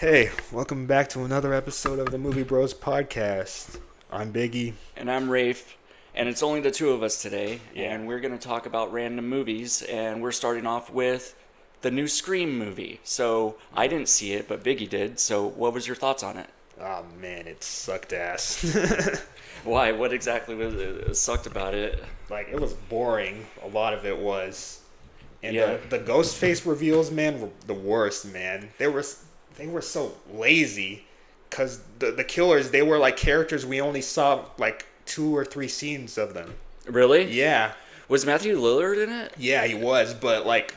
Hey, welcome back to another episode of the Movie Bros podcast. I'm Biggy. And I'm Raf, and it's only the two of us today, Yeah. and we're going to talk about random movies, and we're starting off with the new Scream movie. So, I didn't see it, but Biggie did, so what was your thoughts on it? Oh man, it sucked ass. Why? What exactly was it sucked about it? Like, it was boring. A lot of it was. And Yeah. the ghost face reveals, man, were the worst, man. They were so lazy. Because the killers, they were like characters we only saw like 2 or 3 scenes of them. Really? Yeah. Was Matthew Lillard in it? Yeah, he was, but like,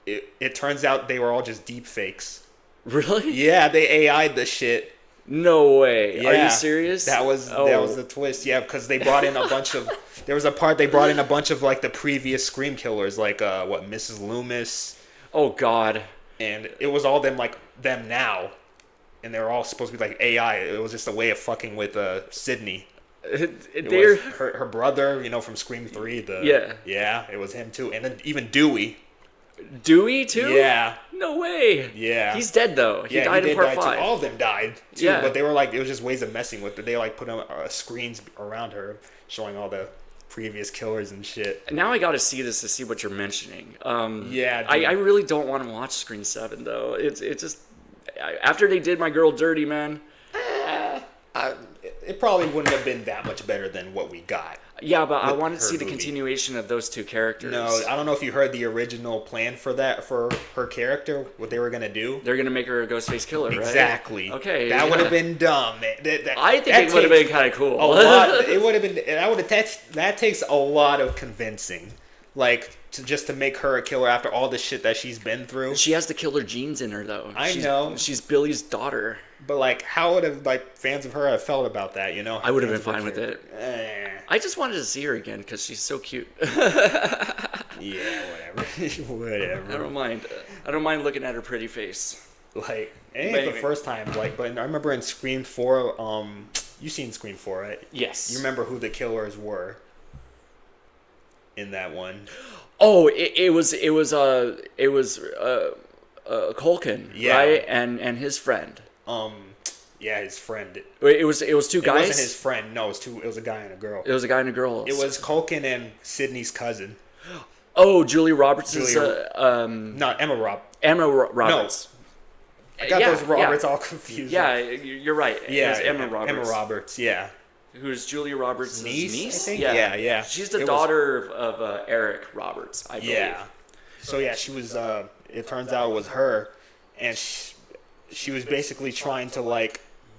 it turns out they were all just deep fakes. Really? Yeah, they AI'd the shit. No way. Are Yeah, you serious? that was the twist. Yeah, because they brought in a bunch of. There was a part they brought in a bunch of like the previous Scream killers, like Mrs. Loomis, Oh, God. and it was all them now, and they were all supposed to be like AI. It was just a way of fucking with Sydney. It They're... was her brother, from Scream 3. Yeah. It was him too, and then even Dewey. Dewey, too? Yeah. No way. Yeah. He's dead, though. He died in part 5. Too. All of them died too, Yeah. but they were like, it was just ways of messing with it. They like put screens around her showing all the previous killers and shit. Now I got to see this to see what you're mentioning. Yeah, I really don't want to watch Screen 7 though. It's just after they did my girl dirty, man. It probably wouldn't have been that much better than what we got. Yeah, but I With wanted to her see the movie. continuation of those two characters. No, I don't know if you heard the original plan for her character, what they were gonna do. They're gonna make her a Ghostface killer, right? Exactly. Okay. That would have been dumb. I think it would have been kind of cool. A lot. It would have been. That takes a lot of convincing, like to make her a killer after all the shit that she's been through. She has the killer genes in her, though. I know. She's Billy's daughter. But like, how would have fans of her have felt about that? I would have been fine with it. Eh. I just wanted to see her again because she's so cute. Yeah, whatever. Whatever. I don't mind looking at her pretty face. Like, it ain't the first time. Like, but I remember in Scream 4. You seen Scream 4, right? Yes. You remember who the killers were in that one? Oh, it was Culkin, Yeah. right? And his friend. Yeah, his friend. It was two guys. It wasn't his friend. No, it was a guy and a girl. It was a guy and a girl. It was Culkin and Sydney's cousin. Oh, Julia Roberts' No, Emma Roberts. I got those Roberts all confused. Yeah, you're right. Yeah, It was Emma Roberts. Emma Roberts, yeah. Who's Julia Roberts' Niece, I think? Yeah. Yeah. She's the daughter of Eric Roberts, I believe. Yeah. So yeah, she was. It turns out it was her, and she was basically trying to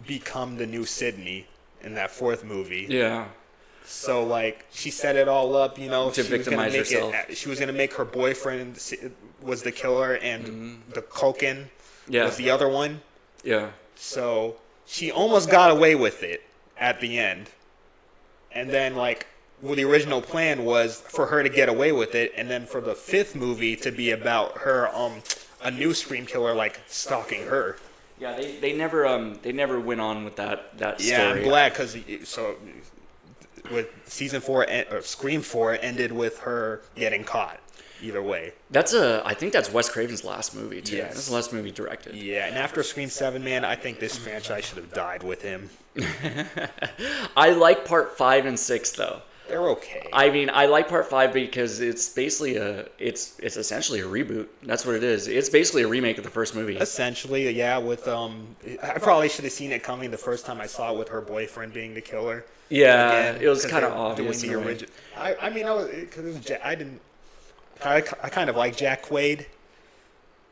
become the new Sydney in that 4th movie. Yeah. So she set it all up, To victimize herself. She was gonna make her boyfriend was the killer, and the Culkin was the other one. Yeah. So she almost got away with it at the end, and then the original plan was for her to get away with it, and then for the 5th movie to be about her a new Scream killer stalking her. Yeah, they never went on with that story. Yeah, I'm glad because with season 4 or Scream 4 ended with her getting caught. Either way, I think that's Wes Craven's last movie too. Yes. That's the last movie he directed. Yeah, and after Scream 7, man, I think this franchise should have died with him. I like part 5 and 6 though. They're okay. I mean, I like part 5 because it's basically it's essentially a reboot. That's what it is. It's basically a remake of the first movie. Essentially, yeah. With I probably should have seen it coming the first time I saw it with her boyfriend being the killer. Yeah, Again, it was 'cause kind of they're obvious. doing the original. I mean, I kind of like Jack Quaid.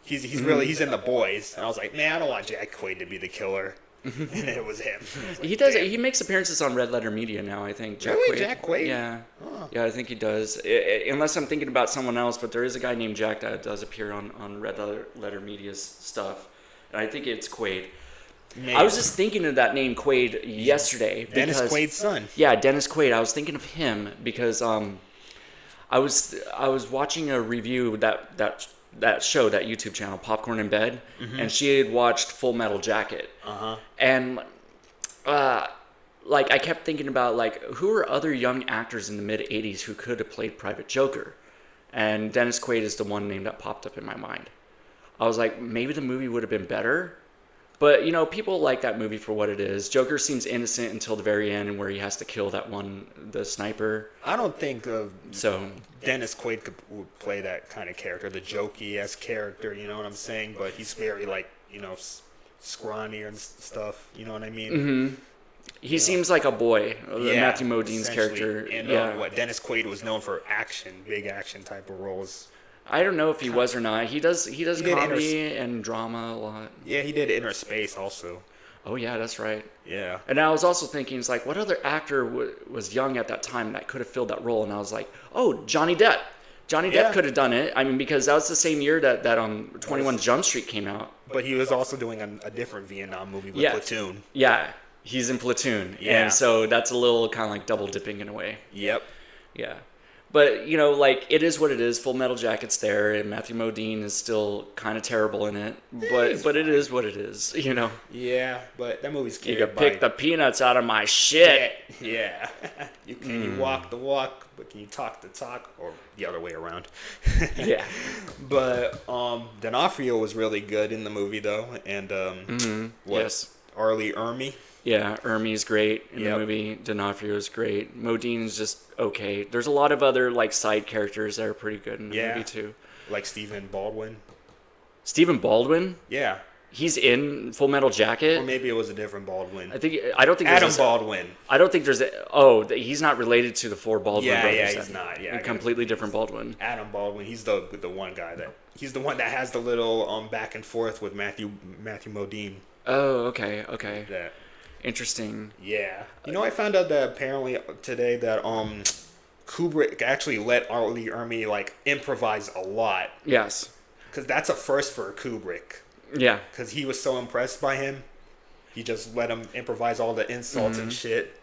He's really in The Boys, and I was like, man, I don't want Jack Quaid to be the killer. And it was him. He does. He makes appearances on Red Letter Media now. I think. Jack Quaid? Yeah, Huh. yeah. I think he does. Unless I'm thinking about someone else, but there is a guy named Jack that does appear on Red Letter Media's stuff, and I think it's Quaid. Maybe. I was just thinking of that name Quaid yesterday. Dennis Quaid's son. Yeah, Dennis Quaid. I was thinking of him because I was watching a review that show, that YouTube channel, Popcorn in Bed, and she had watched Full Metal Jacket. And I kept thinking about who are other young actors in the mid 80s who could have played Private Joker, and Dennis Quaid is the one name that popped up in my mind. I was like, maybe the movie would have been better, But, you know, people like that movie for what it is. Joker seems innocent until the very end where he has to kill the sniper. I don't think So, Dennis Quaid would play that kind of character, the jokey-ass character, you know what I'm saying? But he's very, like, you know, scrawny and stuff, you know what I mean? mm-hmm. He seems like a boy, Matthew Modine's essentially. character. And what Dennis Quaid was known for action, big action type of roles. I don't know if he was or not. He does comedy and drama a lot. Yeah, he did Inner Space also. Oh yeah, that's right. Yeah. And I was also thinking, it's like, what other actor was young at that time that could have filled that role? And I was like, oh, Johnny Depp. Johnny Depp could have done it. I mean, because that was the same year that 21 Jump Street came out. But he was also doing a different Vietnam movie with Platoon. Yeah, he's in Platoon. Yeah. And so that's a little kind of like double dipping in a way. Yep. Yeah. But, you know, like, it is what it is. Full Metal Jacket's there, and Matthew Modine is still kind of terrible in it. But it is what it is, you know? Yeah, but that movie's You can pick the peanuts out of my shit. Yeah. You walk the walk, but can you talk the talk? Or the other way around. Yeah. But D'Onofrio was really good in the movie, though. And, Yes. Arlie Ermey. Yeah, Ermey's great in the movie. D'Onofrio's great. Modine's just okay. There's a lot of other like side characters that are pretty good in the movie too. Like Stephen Baldwin. Stephen Baldwin? Yeah. He's in Full Metal Jacket. Or maybe it was a different Baldwin. I don't think Adam Baldwin. I don't think there's he's not related to the four Baldwin brothers. Yeah, he's not. Yeah, a completely different Baldwin. Adam Baldwin. He's the one guy he's the one that has the little back and forth with Matthew Modine. Oh, okay. That. Interesting. Yeah. You know, I found out that apparently today that Kubrick actually let Arlie Ermey like improvise a lot. Yes. Because that's a first for Kubrick. Yeah. Because he was so impressed by him, he just let him improvise all the insults and shit.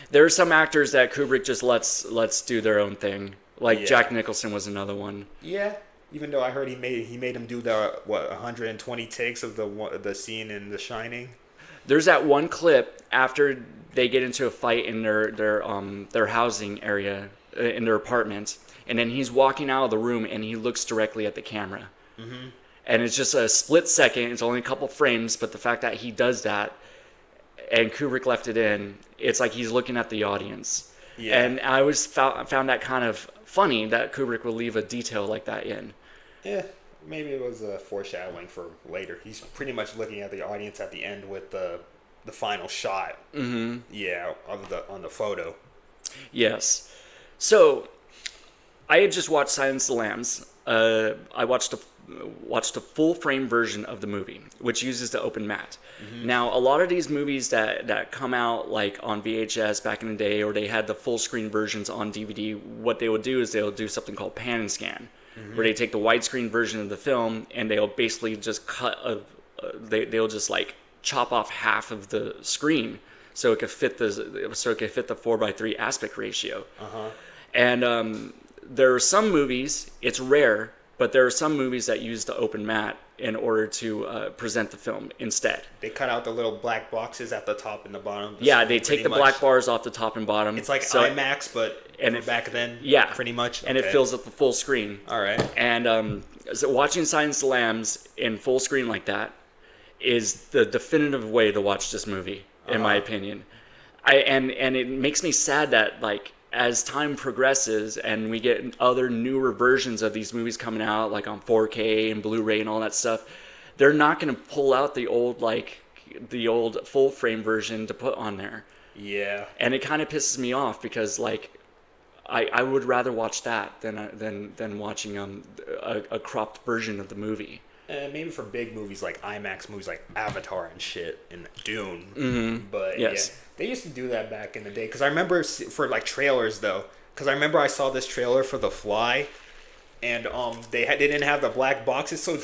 There are some actors that Kubrick just lets do their own thing. Like Jack Nicholson was another one. Yeah. Even though I heard he made him do the 120 takes of the scene in The Shining. There's that one clip after they get into a fight in their housing area in their apartment, and then he's walking out of the room and he looks directly at the camera. Mm-hmm. And it's just a split second. It's only a couple frames, but the fact that he does that and Kubrick left it in, it's like he's looking at the audience. Yeah. And I always found that kind of funny that Kubrick would leave a detail like that in. Yeah. Maybe it was a foreshadowing for later. He's pretty much looking at the audience at the end with the final shot. Mm-hmm. Yeah, on the photo. Yes. So, I had just watched Silence of the Lambs. I watched a full frame version of the movie, which uses the open matte. Mm-hmm. Now, a lot of these movies that come out like on VHS back in the day, or they had the full screen versions on DVD, what they would do is they'll do something called pan and scan. Mm-hmm. Where they take the widescreen version of the film and they'll basically just they'll just like chop off half of the screen so it could fit the 4:3 aspect ratio. Uh-huh. And there are some movies, it's rare, but there are some movies that use the open matte in order to present the film instead. They cut out the little black boxes at the top and the bottom. Yeah, they take the black bars off the top and bottom. It's like IMAX, but back then, pretty much. And it fills up the full screen. All right. And so watching Silence of the Lambs in full screen like that is the definitive way to watch this movie, in my opinion. And it makes me sad that like as time progresses and we get other newer versions of these movies coming out, like on 4K and Blu-ray and all that stuff, they're not going to pull out the old full frame version to put on there. Yeah. And it kind of pisses me off because like I would rather watch that than watching a cropped version of the movie. Maybe for big movies like IMAX movies like Avatar and shit and Dune. Mm-hmm. But they used to do that back in the day. Because I remember for like trailers though. Because I remember I saw this trailer for The Fly. And they didn't have the black boxes. So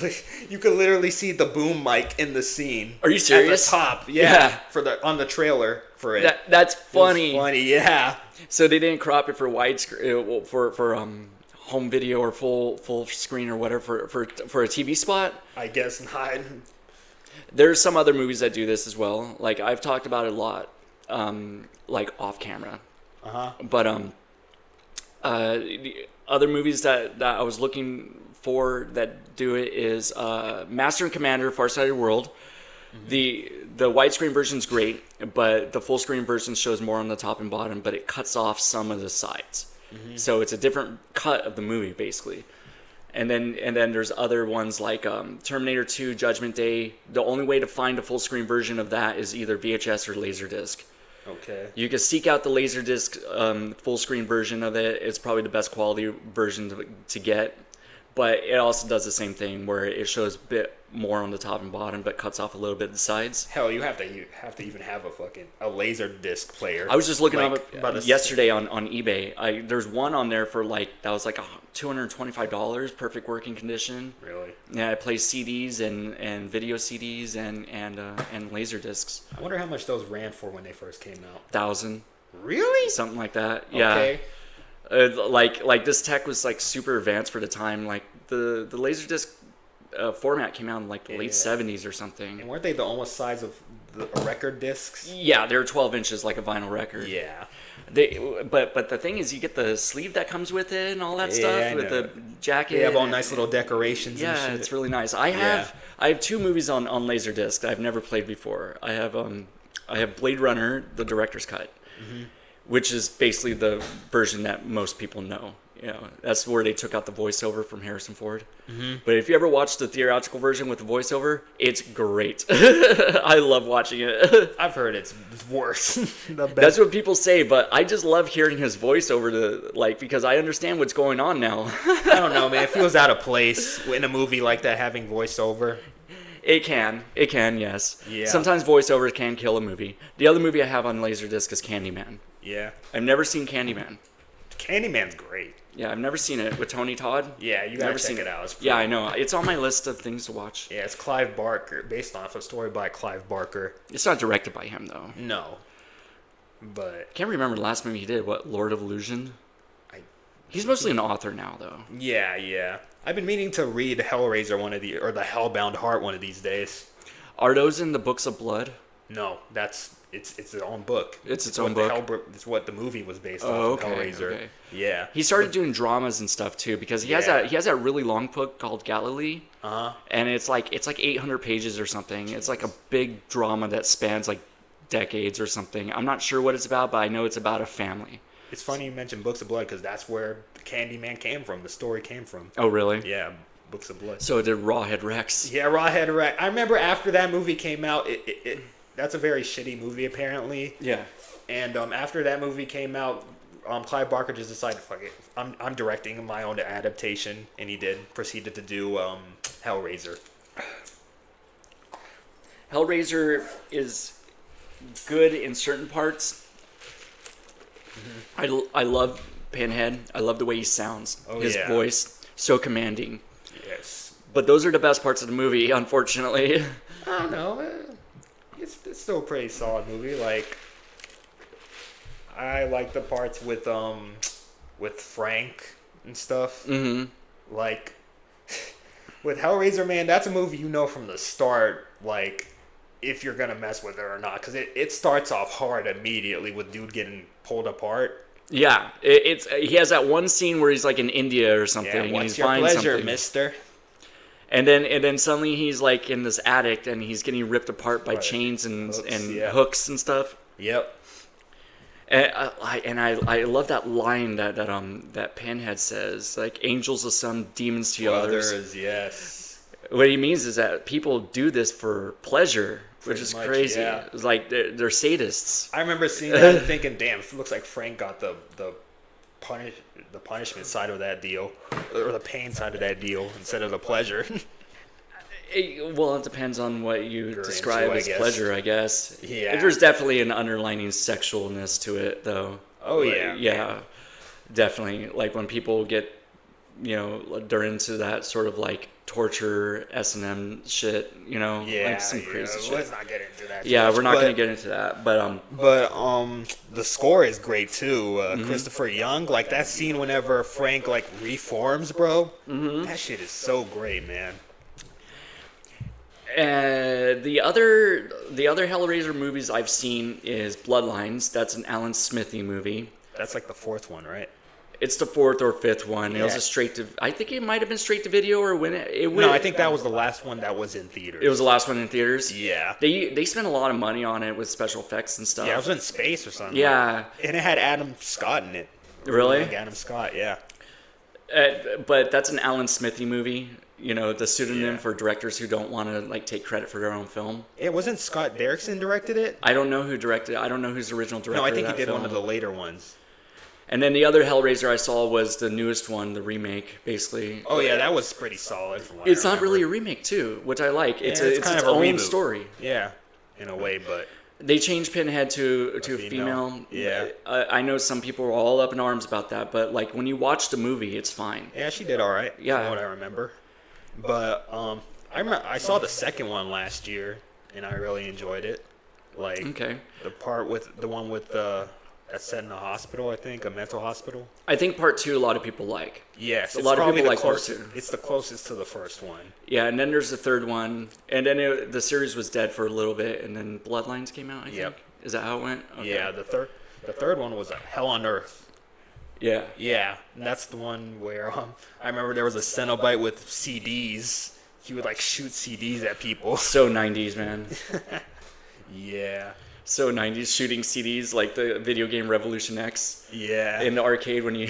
you could literally see the boom mic in the scene. Are you serious? At the top. On the trailer for it. That's funny. It was funny, yeah. So they didn't crop it for widescreen for home video or full screen or whatever for a TV spot? I guess not. There's some other movies that do this as well. Like I've talked about it a lot, like off camera. But the other movies that I was looking for that do it is Master and Commander: Farsighted World, The widescreen version's great, but the full screen version shows more on the top and bottom, but it cuts off some of the sides. So it's a different cut of the movie, basically. And then there's other ones like Terminator 2, Judgment Day. The only way to find a full screen version of that is either VHS or Laserdisc. Okay. You can seek out the Laserdisc full screen version of it. It's probably the best quality version to get. But it also does the same thing where it shows a bit more on the top and bottom, but cuts off a little bit of the sides. Hell, you have to even have a laser disc player. I was just looking like, up yesterday on eBay. There's one on there for that was like $225, perfect working condition. Really? Yeah, it plays CDs and video CDs and laser discs. I wonder how much those ran for when they first came out. 1,000. Really? Something like that. Yeah. Okay. Like this tech was like super advanced for the time. Like the Laserdisc format came out in like the late 70s or something. And weren't they the almost size of the record discs? Yeah, they were 12 inches like a vinyl record. Yeah. But the thing is, you get the sleeve that comes with it and all that stuff with the jacket. They have all nice little decorations. Yeah, and shit. it's really nice. I have 2 movies on Laserdisc that I've never played before. I have Blade Runner, the director's cut. Which is basically the version that most people know. You know, that's where they took out the voiceover from Harrison Ford. But if you ever watch the theatrical version with the voiceover, it's great. I love watching it. I've heard it's worse. That's what people say, but I just love hearing his voiceover because I understand what's going on now. I don't know, man. It feels out of place in a movie like that having voiceover. It can, yes. Yeah. Sometimes voiceovers can kill a movie. The other movie I have on Laserdisc is Candyman. Yeah. I've never seen Candyman. Candyman's great. Yeah, I've never seen it with Tony Todd. Yeah, you gotta check it out. Yeah, I know. It's on my list of things to watch. Yeah, it's Clive Barker, based off a story by Clive Barker. It's not directed by him, though. No. But... Can't remember the last movie he did. What, Lord of Illusion? He's mostly an author now, though. Yeah. I've been meaning to read Hellraiser or the Hellbound Heart one of these days. Are those in the Books of Blood? No, it's its own book. It's own book. It's what the movie was based off of Hellraiser. Okay. Yeah. He started doing dramas and stuff too because he has that really long book called Galilee. And it's like 800 pages or something. It's like a big drama that spans like decades or something. I'm not sure what it's about, but I know it's about a family. It's funny you mentioned Books of Blood because that's where Candyman came from. The story came from. Oh, really? Yeah, Books of Blood. So did Rawhead Rex. Yeah, Rawhead Rex. I remember after that movie came out, that's a very shitty movie apparently. Yeah. And after that movie came out, Clive Barker just decided, fuck it, I'm directing my own adaptation, and he proceeded to do Hellraiser. Hellraiser is good in certain parts. I love Pinhead. I love the way he sounds. His voice, so commanding. Yes. But those are the best parts of the movie, unfortunately. I don't know. It's still a pretty solid movie. Like, I like the parts with Frank and stuff. Like, with Hellraiser, man, that's a movie you know from the start, like, if you're gonna mess with it or not, because it starts off hard immediately with dude getting pulled apart. Yeah, he has that one scene where he's like in India or something. Yeah, what's and he's your buying pleasure, something. mister? And then suddenly he's like in this attic and he's getting ripped apart by chains and hooks and stuff. Yep. And I love that line that Pinhead says, like, angels to some, demons to others. Yes. What he means is that people do this for pleasure, which is crazy. Yeah. It's like they're sadists. I remember seeing that and thinking, damn, it looks like Frank got the punishment side of that deal, or the pain side of that deal, instead of the pleasure. Well, it depends on what you describe as pleasure, I guess. Yeah. There's definitely an underlining sexualness to it, though. Oh, but, yeah. Yeah, definitely. Like when people get, they're into that sort of like torture S&M shit, like some crazy shit. Let's not get into that. Yeah, we're not going to get into that, but the score is great too. Christopher Young, like that scene whenever Frank like reforms, bro. That shit is so great, man. The other Hellraiser movies I've seen is Bloodlines. That's an Alan Smithy movie. That's like the fourth one, right? It's the fourth or fifth one. It was a straight to. I think it might have been straight to video, or when it went. No, I think that was the last one that was in theaters. It was the last one in theaters. Yeah. They spent a lot of money on it with special effects and stuff. Yeah, it was in space or something. Yeah. And it had Adam Scott in it. Really? Like Adam Scott, yeah. But that's an Alan Smithy movie. You know, the pseudonym for directors who don't want to like take credit for their own film. It wasn't Scott Derrickson directed it? I don't know who directed it. I don't know who's the original director. No, I think of he that did film. one of the later ones. And then the other Hellraiser I saw was the newest one, the remake, basically. Oh yeah, that was pretty solid. From what It's I not really a remember. remake too, which I like. It's kind its of a own reboot. story. Yeah, in a way, but They changed Pinhead to a female. Yeah. I know some people were all up in arms about that, but like when you watch the movie, it's fine. yeah, she did all right. Yeah. From what I remember. But I saw the second one last year, and I really enjoyed it. Like Okay. the one with that's set in a hospital, I think, a mental hospital. I think part two a lot of people like. Yes, A it's lot of probably people the like part closest. two. It's the closest to the first one. Yeah, and then there's the third one, and then the series was dead for a little bit, and then Bloodlines came out. I think. Is that how it went? Okay. Yeah, the third one was Hell on Earth. Yeah. Yeah, and that's the one where I remember there was a Cenobite with CDs. He would like shoot CDs at people. So 90s, man. Yeah. So 90s, shooting CDs like the video game Revolution X. Yeah. In the arcade when you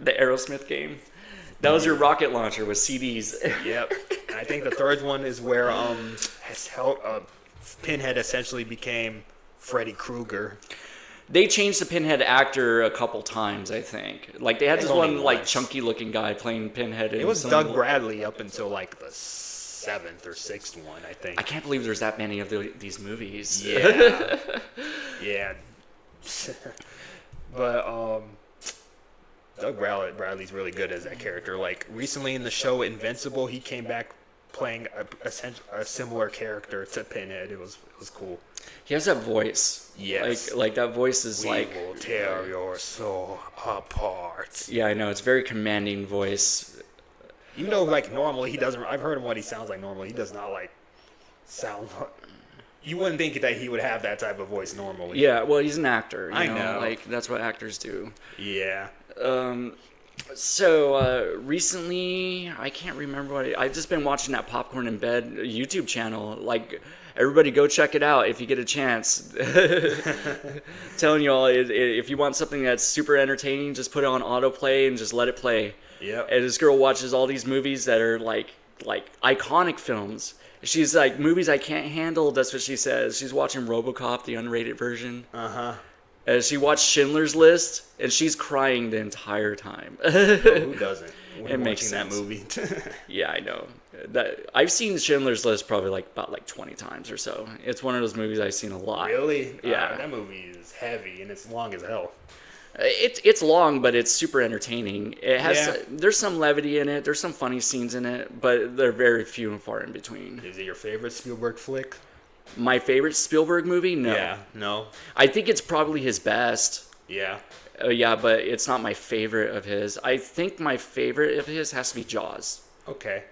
the Aerosmith game. That was your rocket launcher with CDs. Yep. And I think the third one is where Pinhead essentially became Freddy Krueger. They changed the Pinhead actor a couple times, I think. Like they had this only one like once. chunky looking guy playing Pinhead. It was Doug Bradley up until like the seventh or sixth one, I think. I can't believe there's that many of these movies. Yeah. Yeah. But Doug Bradley's really good as that character. Like recently in the show Invincible, he came back playing a similar character to Pinhead. It was cool. He has that voice. Yes. Like that voice is We like. will tear your soul apart. Yeah, I know. It's a very commanding voice. Even though like normally he doesn't. I've heard him what he sounds like normally. He does not like sound. You wouldn't think that he would have that type of voice normally. Yeah, well, he's an actor. You I know. know. Like that's what actors do. Yeah. So recently, I can't remember I've just been watching that Popcorn in Bed YouTube channel. Like everybody, go check it out if you get a chance. Telling you all, if you want something that's super entertaining, just put it on autoplay and just let it play. Yep. And this girl watches all these movies that are like iconic films. She's like, movies I can't handle. That's what she says. She's watching RoboCop, the unrated version. She watched Schindler's List, and she's crying the entire time. Who doesn't? It makes that sense. movie. Yeah, I know. I've seen Schindler's List probably about 20 times or so. It's one of those movies I've seen a lot. Really? Yeah. That movie is heavy and it's long as hell. It's long, but it's super entertaining. It has Yeah. there's some levity in it. There's some funny scenes in it, but they're very few and far in between. Is it your favorite Spielberg flick? My favorite Spielberg movie? No. Yeah. No. I think it's probably his best. Yeah. Yeah, but it's not my favorite of his. I think my favorite of his has to be Jaws. Okay.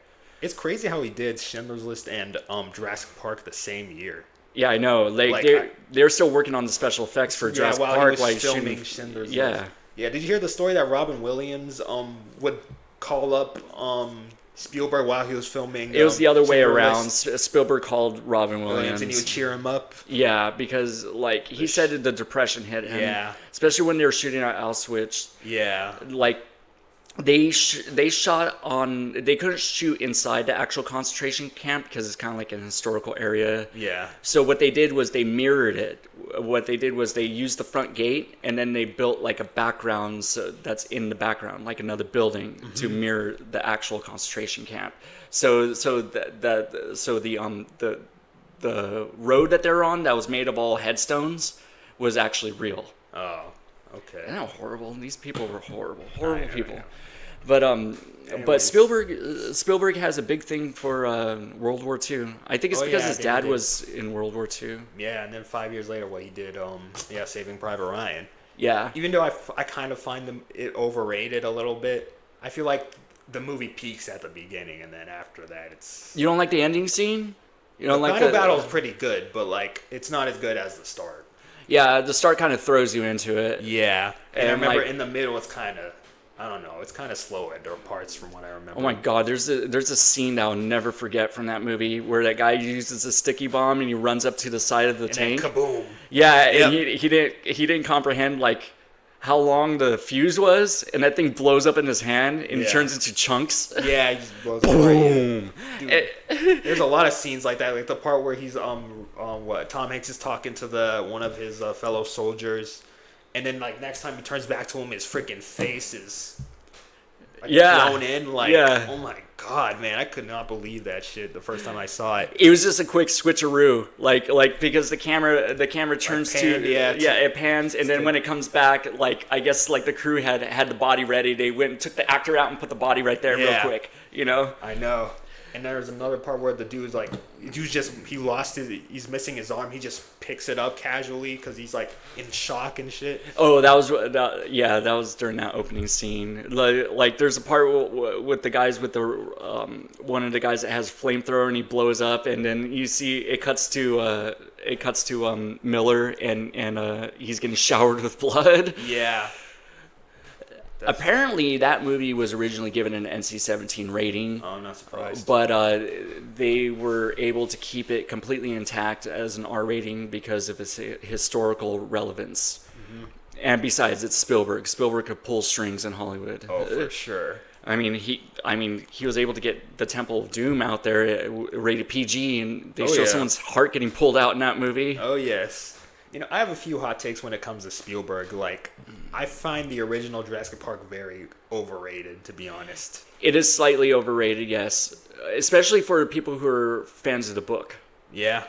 It's crazy how he did Schindler's List and Jurassic Park the same year. Yeah, I know. They're still working on the special effects for Jurassic while Park he was filming Schindler's List. Yeah. Did you hear the story that Robin Williams would call up Spielberg while he was filming? It was the other way Schindler's around. List? Spielberg called Robin Williams. And he would cheer him up. Yeah, because like he said the depression hit him. Yeah. Especially when they were shooting at Auschwitz. Yeah. Like they shot on. They couldn't shoot inside the actual concentration camp because it's kind of like an historical area. Yeah. So what they did was they mirrored it. What they did was they used the front gate and then they built like a background that's in the background, like another building to mirror the actual concentration camp. So the road that they're on that was made of all headstones was actually real. Oh. Okay. I know, horrible. These people were horrible people. Yeah. But Spielberg has a big thing for World War II. I think it's because his dad was in World War II. Yeah, and then 5 years later, what he did, Saving Private Ryan. Yeah. Even though I kind of find it overrated a little bit, I feel like the movie peaks at the beginning, and then after that, it's... You don't like the ending scene? You don't the like final battle is pretty good, but like it's not as good as the start. Yeah, the start kind of throws you into it. Yeah, and I And, remember like- in the middle, it's kind of... I don't know. It's kind of slow at their parts from what I remember. Oh my god, there's a scene that I'll never forget from that movie where that guy uses a sticky bomb and he runs up to the side of the and tank. Then kaboom. Yeah, Yep. and he didn't comprehend like how long the fuse was, and that thing blows up in his hand and he turns into chunks. Yeah, he just blows up. Boom. Dude, there's a lot of scenes like that, like the part where he's Tom Hanks is talking to one of his fellow soldiers, and then like next time he turns back to him, his freaking face is like blown in. Like, oh my god, man, I could not believe that shit the first time I saw it. It was just a quick switcheroo, like because the camera turns like panned, it pans, and then when it comes back, like I guess like the crew had the body ready. They went and took the actor out and put the body right there real quick, you know. I know. And there's another part where the dude's like, he's missing his arm. He just picks it up casually because he's like in shock and shit. Oh, that was during that opening scene. Like there's a part with the guys with the one of the guys that has flamethrower and he blows up, and then you see it cuts to Miller and he's getting showered with blood. Yeah. Apparently, that movie was originally given an NC-17 rating. Oh, I'm not surprised. But they were able to keep it completely intact as an R rating because of its historical relevance. Mm-hmm. And besides, it's Spielberg. Spielberg could pull strings in Hollywood. Oh, for sure. I mean, he was able to get the Temple of Doom out there rated PG, and they show someone's heart getting pulled out in that movie. Oh, yes. You know, I have a few hot takes when it comes to Spielberg. Like, I find the original Jurassic Park very overrated, to be honest. It is slightly overrated, yes. Especially for people who are fans of the book. Yeah.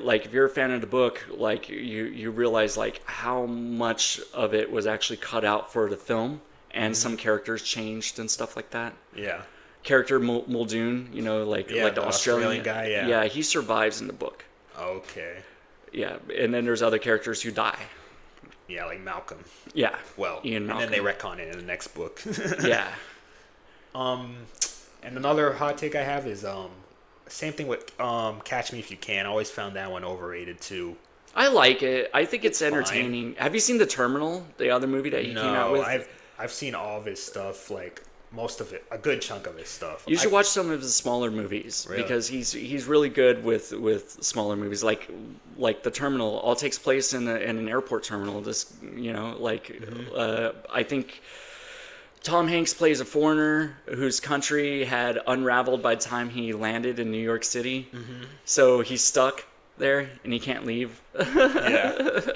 Like, if you're a fan of the book, like, you realize, like, how much of it was actually cut out for the film, and some characters changed and stuff like that. Yeah. Character Muldoon, you know, like the Australian guy, yeah. Yeah, he survives in the book. Okay. Yeah, and then there's other characters who die. Yeah, like Malcolm. Yeah. Well, Ian Malcolm. And then they retcon it in the next book. Yeah. And another hot take I have is same thing with Catch Me If You Can. I always found that one overrated too. I like it. I think it's entertaining. Fine. Have you seen The Terminal, the other movie that he came out with? No, I've seen all of his stuff, like most of it, a good chunk of his stuff. You should watch some of his smaller movies because he's really good with smaller movies, like The Terminal. All takes place in an airport terminal. This, you know, like I think Tom Hanks plays a foreigner whose country had unraveled by the time he landed in New York City, so he's stuck there and he can't leave. Yeah.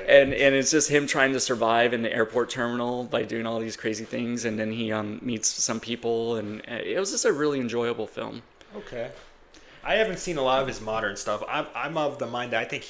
And it's just him trying to survive in the airport terminal by doing all these crazy things, and then he meets some people, and it was just a really enjoyable film. Okay, I haven't seen a lot of his modern stuff. I'm of the mind that I think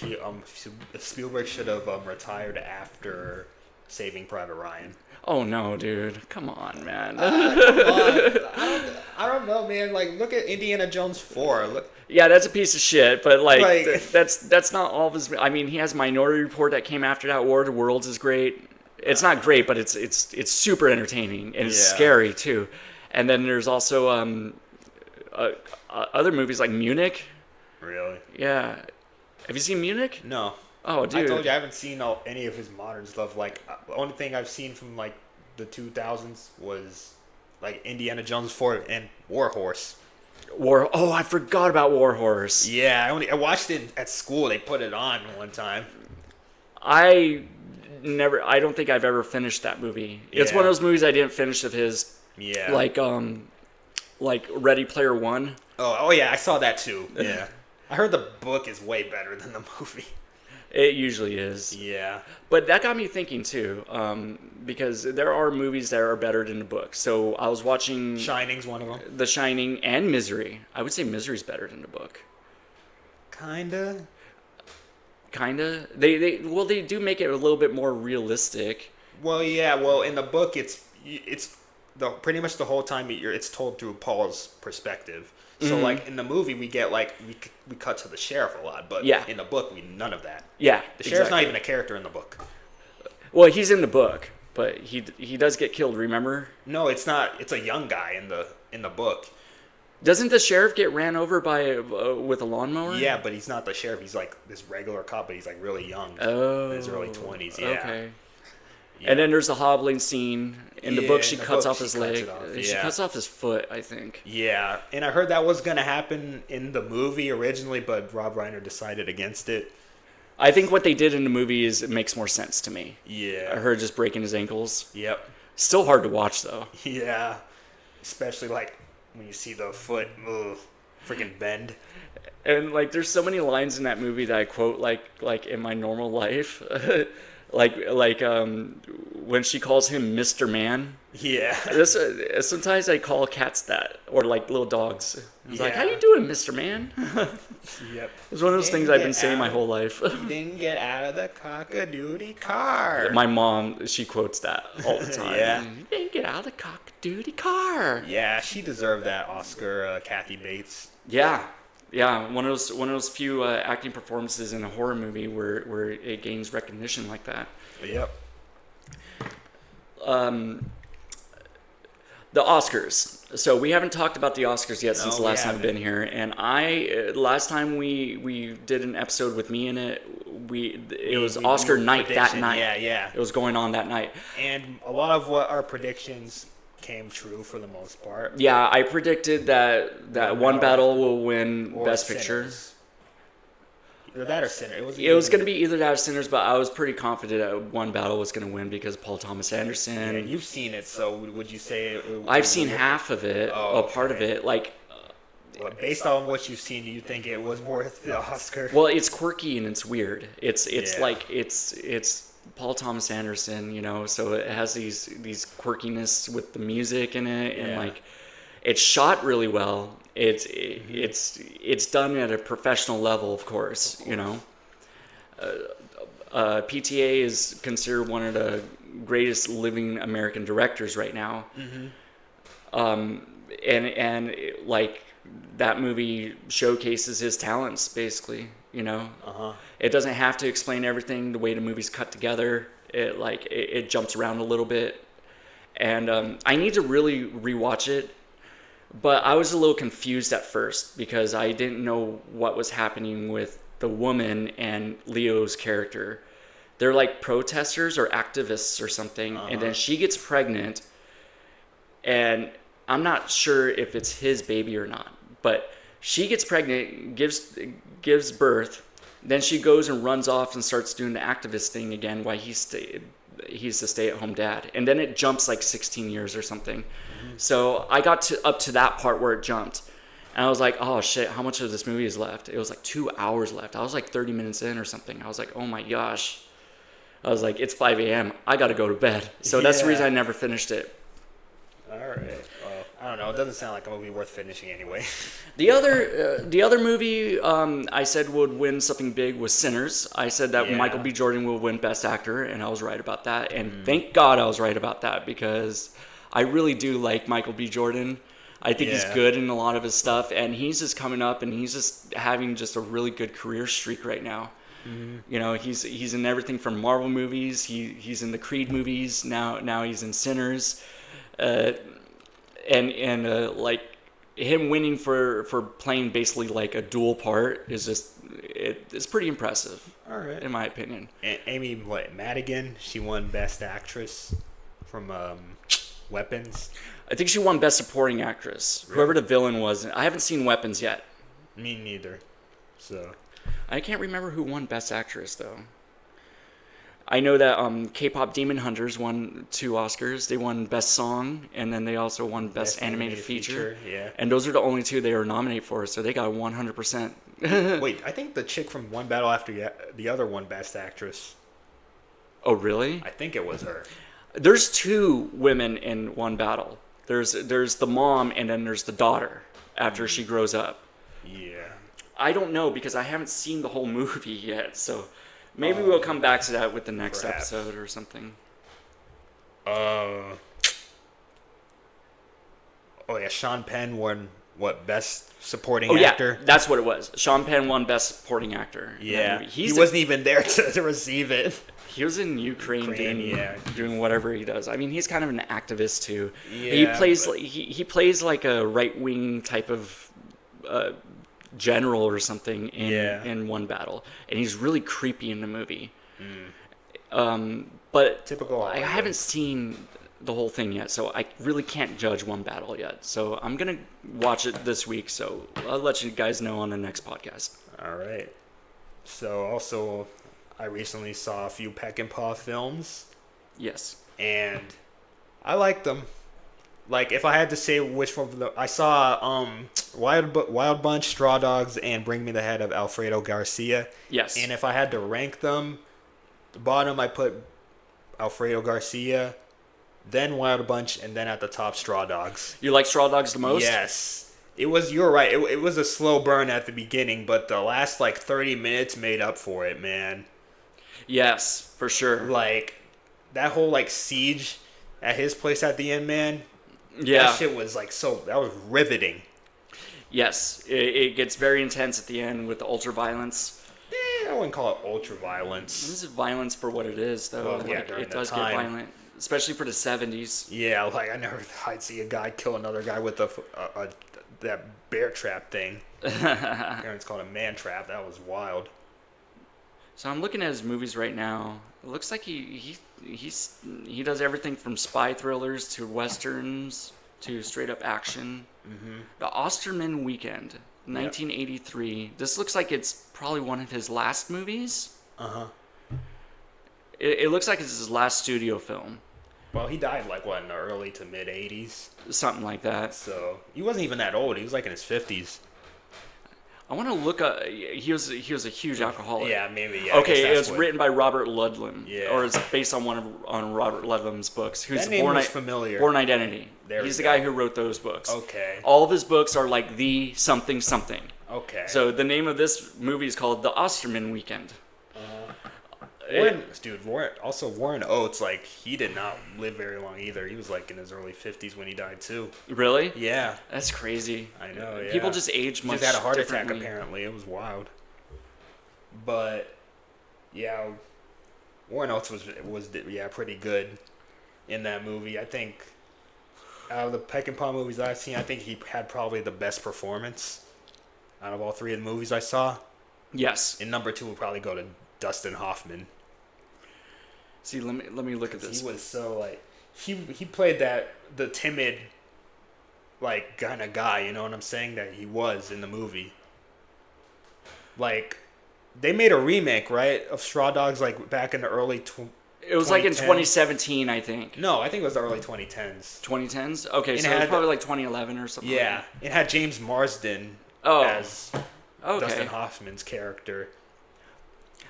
Spielberg should have retired after Saving Private Ryan. Oh no, dude! Come on, man. Come on. I don't know, man. Like, look at Indiana Jones 4. Look. Yeah, that's a piece of shit, but like that's not all of his. I mean, he has Minority Report that came after that. War of the Worlds is great. It's not great, but it's super entertaining and it's scary too. And then there's also other movies like Munich. Really? Yeah. Have you seen Munich? No. Oh, dude. I told you I haven't seen any of his modern stuff. Like, the only thing I've seen from like the 2000s was like Indiana Jones 4 and War Horse. Oh, I forgot about War Horse. Yeah, I watched it at school. They put it on one time. I don't think I've ever finished that movie. It's one of those movies I didn't finish of his. Yeah. Like Ready Player One. Oh yeah, I saw that too. Yeah. I heard the book is way better than the movie. It usually is. Yeah. But that got me thinking too, because there are movies that are better than the book. So I was watching Shining's one of them. The Shining and Misery. I would say Misery's better than the book. Kinda. They do make it a little bit more realistic. Well, yeah. Well, in the book, it's pretty much the whole time it's told through Paul's perspective. So, like, in the movie, we get, like, we cut to the sheriff a lot, but in the book, none of that. Yeah, the sheriff's not even a character in the book. Well, he's in the book, but he does get killed, remember? No, it's not. It's a young guy in the book. Doesn't the sheriff get ran over by with a lawnmower? Yeah, but he's not the sheriff. He's, like, this regular cop, but he's, like, really young. Oh. In his early 20s, yeah. Okay. And then there's the hobbling scene. In the book, she cuts off his leg. She Yeah. cuts off his foot, I think. Yeah, and I heard that was going to happen in the movie originally, but Rob Reiner decided against it. I think what they did in the movie it makes more sense to me. Yeah. Her just breaking his ankles. Yep. Still hard to watch, though. Yeah. Especially, like, when you see the foot freaking bend. And, like, there's so many lines in that movie that I quote, like in my normal life. like when she calls him Mr. Man. Yeah. Sometimes I call cats that, or like little dogs. It's like, how Yeah. you doing, Mr. Man? Yep. It's one of those things I've been saying my whole life. You didn't get out of the cock-a-doodle car. My mom, she quotes that all the time. Yeah. You didn't get out of the cock-a-doodle car. Yeah, she deserved that Oscar, Kathy Bates. Yeah. One of those few acting performances in a horror movie where it gains recognition like that. Yep. The Oscars. So we haven't talked about the Oscars yet since the we last time I've haven't. been here. And last time we did an episode with me in it, it was We Oscar did a night that prediction. night. Yeah. It was going on that night. And a lot of what our predictions came true for the most part. Yeah, I predicted that One Battle will win Or Best Picture. Sinners. Either that or Sinner. It was going to be either that or Sinners, but I was pretty confident that One Battle was going to win because of Paul Thomas Anderson. And you've seen it, so would you say... I've seen half of it, a part of it. Like, based on what you've seen, do you think it was worth the Oscar? well, it's quirky and it's weird. It's Yeah. like it's Paul Thomas Anderson, so it has these quirkiness with the music in it, and Yeah. like it's shot really well. It's done at a professional level, of course. PTA is considered one of the greatest living American directors right now. And like that movie showcases his talents, basically. It doesn't have to explain everything. The way the movie's cut together, it jumps around a little bit, and I need to really rewatch it. But I was a little confused at first because I didn't know what was happening with the woman and Leo's character. They're like protesters or activists or something, and then she gets pregnant, and I'm not sure if it's his baby or not, but she gets pregnant, gives birth, then she goes and runs off and starts doing the activist thing again while he's the stay-at-home dad, and then it jumps like 16 years or something. So I got up to that part where it jumped, and I was like, oh shit, how much of this movie is left? It was like 2 hours left. I was like 30 minutes in or something. I was like, oh my gosh. I was like, it's 5 a.m. I gotta go to bed. So that's the reason I never finished it. All right. Well, I don't know. It doesn't sound like a movie worth finishing anyway. The other movie I said would win something big was Sinners. I said that Michael B. Jordan will win Best Actor, and I was right about that. And thank God I was right about that, because I really do like Michael B. Jordan. I think he's good in a lot of his stuff, and he's just coming up, and he's just having just a really good career streak right now. He's in everything from Marvel movies. He's in the Creed movies now. He's in Sinners, and like him winning for playing basically like a dual part is just it's pretty impressive. All right. In my opinion. Amy Madigan, she won Best Actress from Weapons. I think she won Best Supporting Actress. Really? Whoever the villain was. I haven't seen Weapons yet. Me neither. So I can't remember who won Best Actress, though. I know that K-pop Demon Hunters won 2 Oscars. They won Best Song, and then they also won Best Animated Feature. Yeah. And those are the only 2 they were nominated for, so they got 100%. Wait, I think the chick from One Battle After the Other won Best Actress. Oh, really? I think it was her. There's 2 women in One Battle. There's the mom, and then there's the daughter after she grows up. Yeah. I don't know, because I haven't seen the whole movie yet, so maybe we'll come back to that with the next Perhaps. episode or something. Oh yeah, Sean Penn won Best Supporting Actor? Yeah, that's what it was. Sean Penn won Best Supporting Actor. in that Yeah, movie. he wasn't even there to receive it. He was in Ukraine doing whatever he does. I mean, he's kind of an activist too. He Yeah, plays but- he plays like a right wing type of general or something in One Battle, and he's really creepy in the movie. But Typical I Hollywood. haven't seen the whole thing yet, so I really can't judge one battle yet. So I'm gonna watch it this week. So I'll let you guys know on the next podcast. All right. So also, I recently saw a few Peckinpah films, Yes. and I liked them. Like, if I had to say which one, I saw Wild Bunch, Straw Dogs, and Bring Me the Head of Alfredo Garcia. Yes. And if I had to rank them, the bottom I put Alfredo Garcia, then Wild Bunch, and then at the top Straw Dogs. You like Straw Dogs the most? Yes. You're right. It was a slow burn at the beginning, but the last, 30 minutes made up for it, man. Yes, for sure. Like, that whole, siege at his place at the end, man. Yeah. That shit was, that was riveting. Yes. It gets very intense at the end with the ultra violence. I wouldn't call it ultra violence. This is violence for what it is, though. Well, yeah, during it the does time. get violent, especially for the 70s. Yeah, I'd see a guy kill another guy with that bear trap thing. Parents called it a man trap. That was wild. So I'm looking at his movies right now. It looks like he does everything from spy thrillers to westerns to straight up action. Mm-hmm. The Osterman Weekend, 1983. Yep. This looks like it's probably one of his last movies. Uh-huh. It looks like it's his last studio film. Well, he died in the early to mid 80s. Something like that. So he wasn't even that old. He was in his 50s. I want to look up. He was a huge alcoholic. Yeah, maybe. Yeah. Okay, it was written by Robert Ludlum. Yeah. Or it's based on on Robert Ludlum's books. That name was familiar. Born Identity. He's the guy who wrote those books. Okay. All of his books are like the something something. Okay. So the name of this movie is called The Osterman Weekend. Warren Oates, he did not live very long either. He was in his early 50s when he died too. Really? Yeah. That's crazy. I know. Yeah. People just age much. He just had a heart attack differently. apparently. It was wild. But yeah, Warren Oates was pretty good in that movie. I think out of the Peckinpah movies I've seen, I think he had probably the best performance out of all three of the movies I saw. Yes. And number 2 would probably go to Dustin Hoffman. See, let me look at this. He was so he played the timid kind of guy, you know what I'm saying, that he was in the movie. They made a remake, right, of Straw Dogs back in the early it was in 2017, I think. No, I think it was the early 2010s. 2010s? Okay, so it was had probably 2011 or something. Yeah, it had James Marsden as Dustin Okay. Hoffman's character.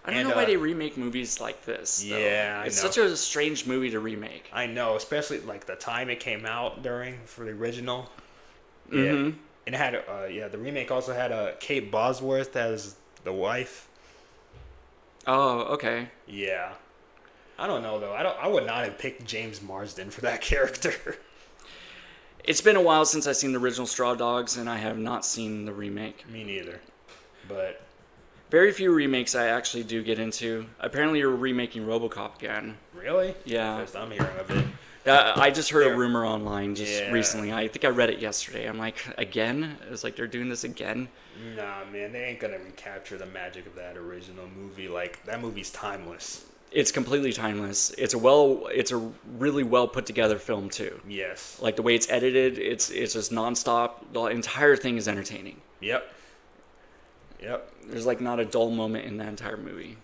I don't know why they remake movies like this. Though. Yeah, I it's know. such a strange movie to remake. I know, especially the time it came out during for the original. Mm-hmm. Yeah, and it had the remake also had Kate Bosworth as the wife. Oh, okay. Yeah, I don't know though. I would not have picked James Marsden for that character. It's been a while since I've seen the original Straw Dogs, and I have not seen the remake. Me neither, but. Very few remakes I actually do get into. Apparently, you're remaking RoboCop again. Really? Yeah. First I'm hearing of it. I just heard a rumor online recently. I think I read it yesterday. I'm like, again? It's like they're doing this again? Nah, man, they ain't gonna recapture the magic of that original movie. That movie's timeless. It's completely timeless. It's a really well put together film too. Yes. The way it's edited, it's just nonstop. The entire thing is entertaining. Yep. There's not a dull moment in that entire movie.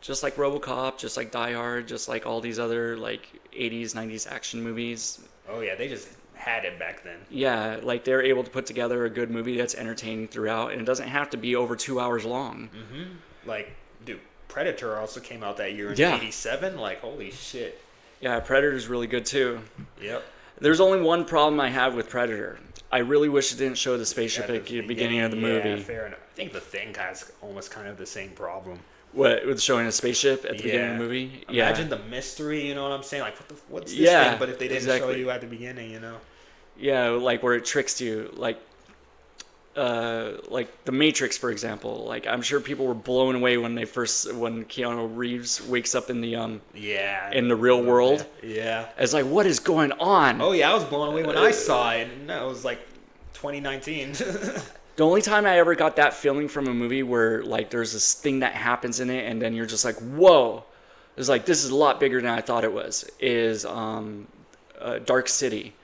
Just like RoboCop, just like Die Hard, just like all these other 80s, 90s action movies. Oh yeah, they just had it back then. Yeah, they're able to put together a good movie that's entertaining throughout, and it doesn't have to be over 2 hours long. Mm-hmm. Dude, Predator also came out that year in 87. Holy shit. Yeah, Predator's really good too. Yep. There's only one problem I have with Predator. I really wish it didn't show the spaceship at the beginning of the movie. Yeah, fair enough. I think The Thing has almost kind of the same problem. What, with showing a spaceship at the beginning of the movie? Imagine the mystery, you know what I'm saying? What's this thing? But if they didn't show you at the beginning, you know? Yeah, where it tricks you. The Matrix, for example. I'm sure people were blown away when Keanu Reeves wakes up in the in the real world. Yeah. It's what is going on? Oh yeah, I was blown away when I saw it. And that was 2019. The only time I ever got that feeling from a movie where there's this thing that happens in it and then you're just whoa, It's like, this is a lot bigger than I thought it was. Is Dark City.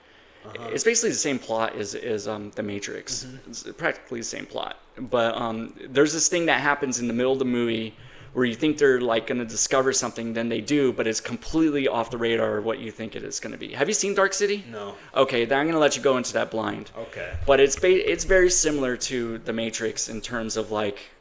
It's basically the same plot as The Matrix. It's practically the same plot. But there's this thing that happens in the middle of the movie where you think they're like going to discover something, then they do, but it's completely off the radar of what you think it is going to be. Have you seen Dark City? No. Okay, then I'm going to let you go into that blind. Okay. But it's very similar to The Matrix in terms of like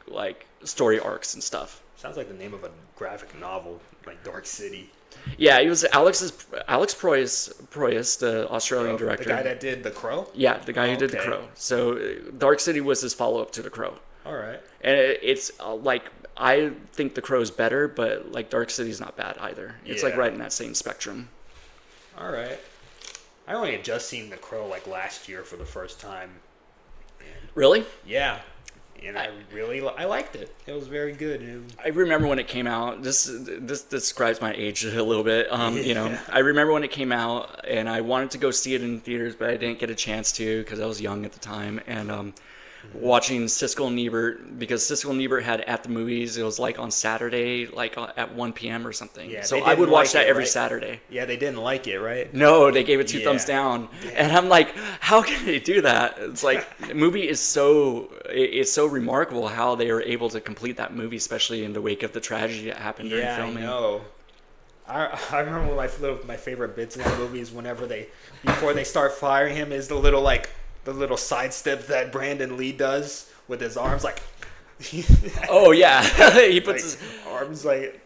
story arcs and stuff. Sounds like the name of a graphic novel, like Dark City. Yeah, it was Alex Proyas, the Australian director. The guy that did The Crow? Yeah, the guy who did The Crow. So Dark City was his follow-up to The Crow. All right. And it's like, I think The Crow's better, but like Dark City's not bad either. It's like right in that same spectrum. All right. I only had just seen The Crow like last year for the first time. Really? Yeah. And I liked it. It was very good. I remember when it came out. This describes my age a little bit. You know, I remember when it came out, and I wanted to go see it in theaters, but I didn't get a chance to because I was young at the time. And watching Siskel and Ebert, because Siskel and Ebert had At the Movies. It was like on Saturday, like at 1 p.m. or something. Yeah, so I would watch that every Saturday. Yeah, they didn't like it, right? No, they gave it 2 thumbs down. Yeah. And I'm like, how can they do that? It's like, the movie is so remarkable how they were able to complete that movie, especially in the wake of the tragedy that happened during filming. I know. I remember my favorite bits in that movie is before they start firing him, is the little sidestep that Brandon Lee does with his arms, like. Oh yeah, he puts his arms like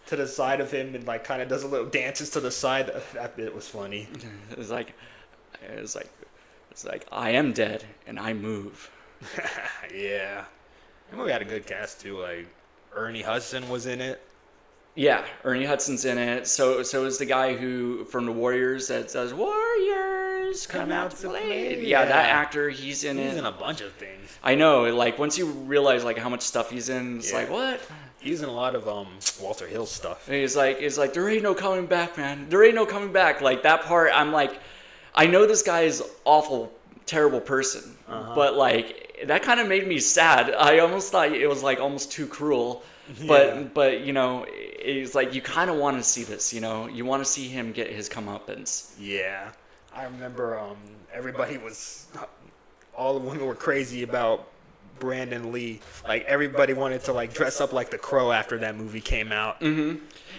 to the side of him and like kind of does a little dances to the side. That bit was funny. It's like I am dead and I move. Yeah, that movie had a good cast too. Like Ernie Hudson was in it. Yeah, Ernie Hudson's in it. So is the guy who from the Warriors that says Warriors come out to play. Yeah, that actor, he's in it. He's in a bunch of things. I know. Like once you realize like how much stuff he's in, it's like what? He's in a lot of Walter Hill stuff. And he's like there ain't no coming back, man. There ain't no coming back. Like that part, I'm like, I know this guy is awful, terrible person, but like that kind of made me sad. I almost thought it was like almost too cruel. But you know, it's like you kind of want to see this. You know, you want to see him get his comeuppance. Yeah, I remember all the women were crazy about Brandon Lee. Like everybody wanted to like dress up like the Crow after that movie came out.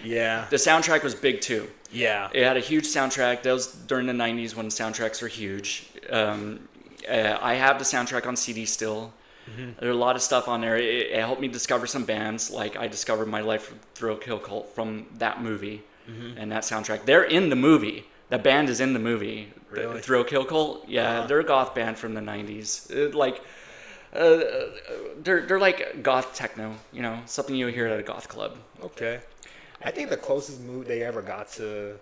Yeah, the soundtrack was big too. Yeah, it had a huge soundtrack. That was during the '90s when soundtracks were huge. I have the soundtrack on CD still. There's a lot of stuff on there. It helped me discover some bands. Like I discovered My Life with Thrill Kill Cult from that movie and that soundtrack. They're in the movie. The band is in the movie. Really? Thrill Kill Cult. Yeah, they're a goth band from the '90s. They're like goth techno. You know, something you hear at a goth club. Okay. I think the closest movie they ever got to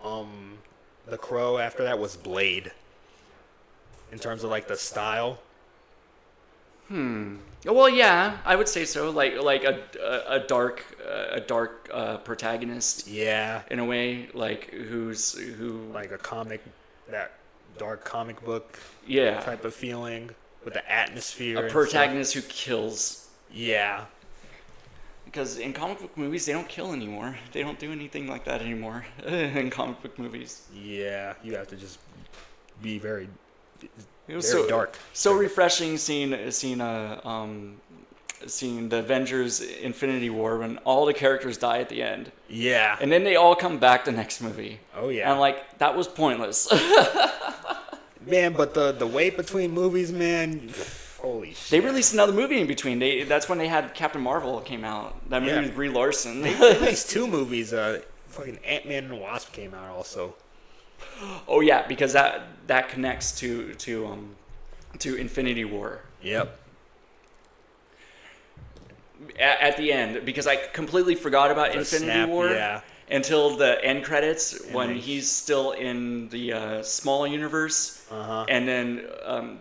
The Crow after that was Blade. In terms of like the style. Well, yeah, I would say so. Like a dark protagonist. Yeah. In a way, like who like that dark comic book. Yeah. Type of feeling with the atmosphere. A protagonist who kills. Yeah. Because in comic book movies, they don't kill anymore. They don't do anything like that anymore in comic book movies. Yeah, you have to just be very. It was so dark. So refreshing seeing the Avengers Infinity War when all the characters die at the end. Yeah. And then they all come back the next movie. Oh yeah. And I'm like, that was pointless. Man, but the wait between movies, man, holy shit. They released another movie in between. That's when they had Captain Marvel came out. That movie with Brie Larson. They released 2 movies. Fucking Ant-Man and the Wasp came out also. Oh yeah, because that connects to Infinity War. Yep. At the end, because I completely forgot about Infinity War until the end credits when he's still in the small universe, and then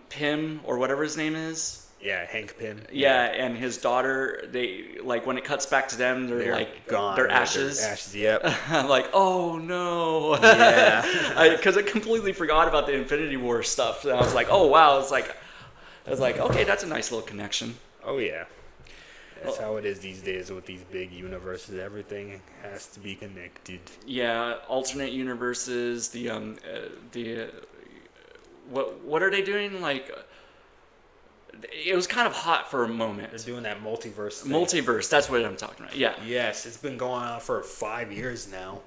Pym or whatever his name is. Yeah, Hank Pym. Yeah, and his daughter, they like when it cuts back to them, they're like gone. They're ashes. They're ashes, yep. I'm like, oh no. Yeah. Because I completely forgot about the Infinity War stuff. And I was like, oh wow. I was like, okay, that's a nice little connection. Oh yeah. That's how it is these days with these big universes. Everything has to be connected. Yeah, alternate universes. What are they doing? Like, it was kind of hot for a moment. They're doing that multiverse thing. Multiverse. That's what I'm talking about. Yeah. Yes, it's been going on for 5 years now.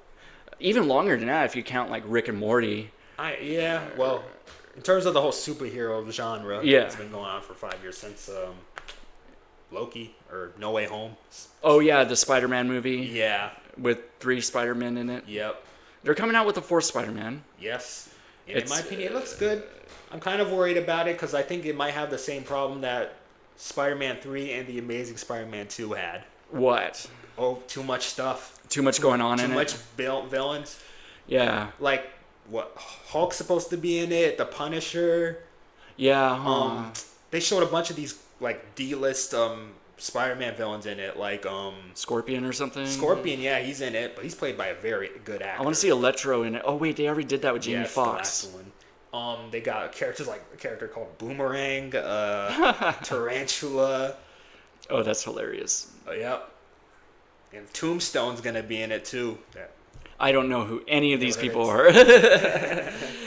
Even longer than that if you count like Rick and Morty. Well, in terms of the whole superhero genre, yeah, it's been going on for 5 years since Loki or No Way Home. Oh yeah, the Spider-Man movie. Yeah, with 3 Spider-Men in it. Yep. They're coming out with a 4th Spider-Man. Yes. And in my opinion, it looks good. I'm kind of worried about it because I think it might have the same problem that Spider-Man 3 and The Amazing Spider-Man 2 had. What? Oh, too much stuff. Too much going on in it. Too much villains. Yeah. Like, what? Hulk's supposed to be in it. The Punisher. Yeah. They showed a bunch of these like D-list Spider-Man villains in it, like Scorpion or something. Scorpion, yeah, he's in it, but he's played by a very good actor. I want to see Electro in it. Oh wait, they already did that with Jamie Foxx. The last one. They got characters like a character called Boomerang, Tarantula. Oh, that's hilarious. Oh, yep. And Tombstone's gonna be in it too. Yeah. I don't know who any of these people are.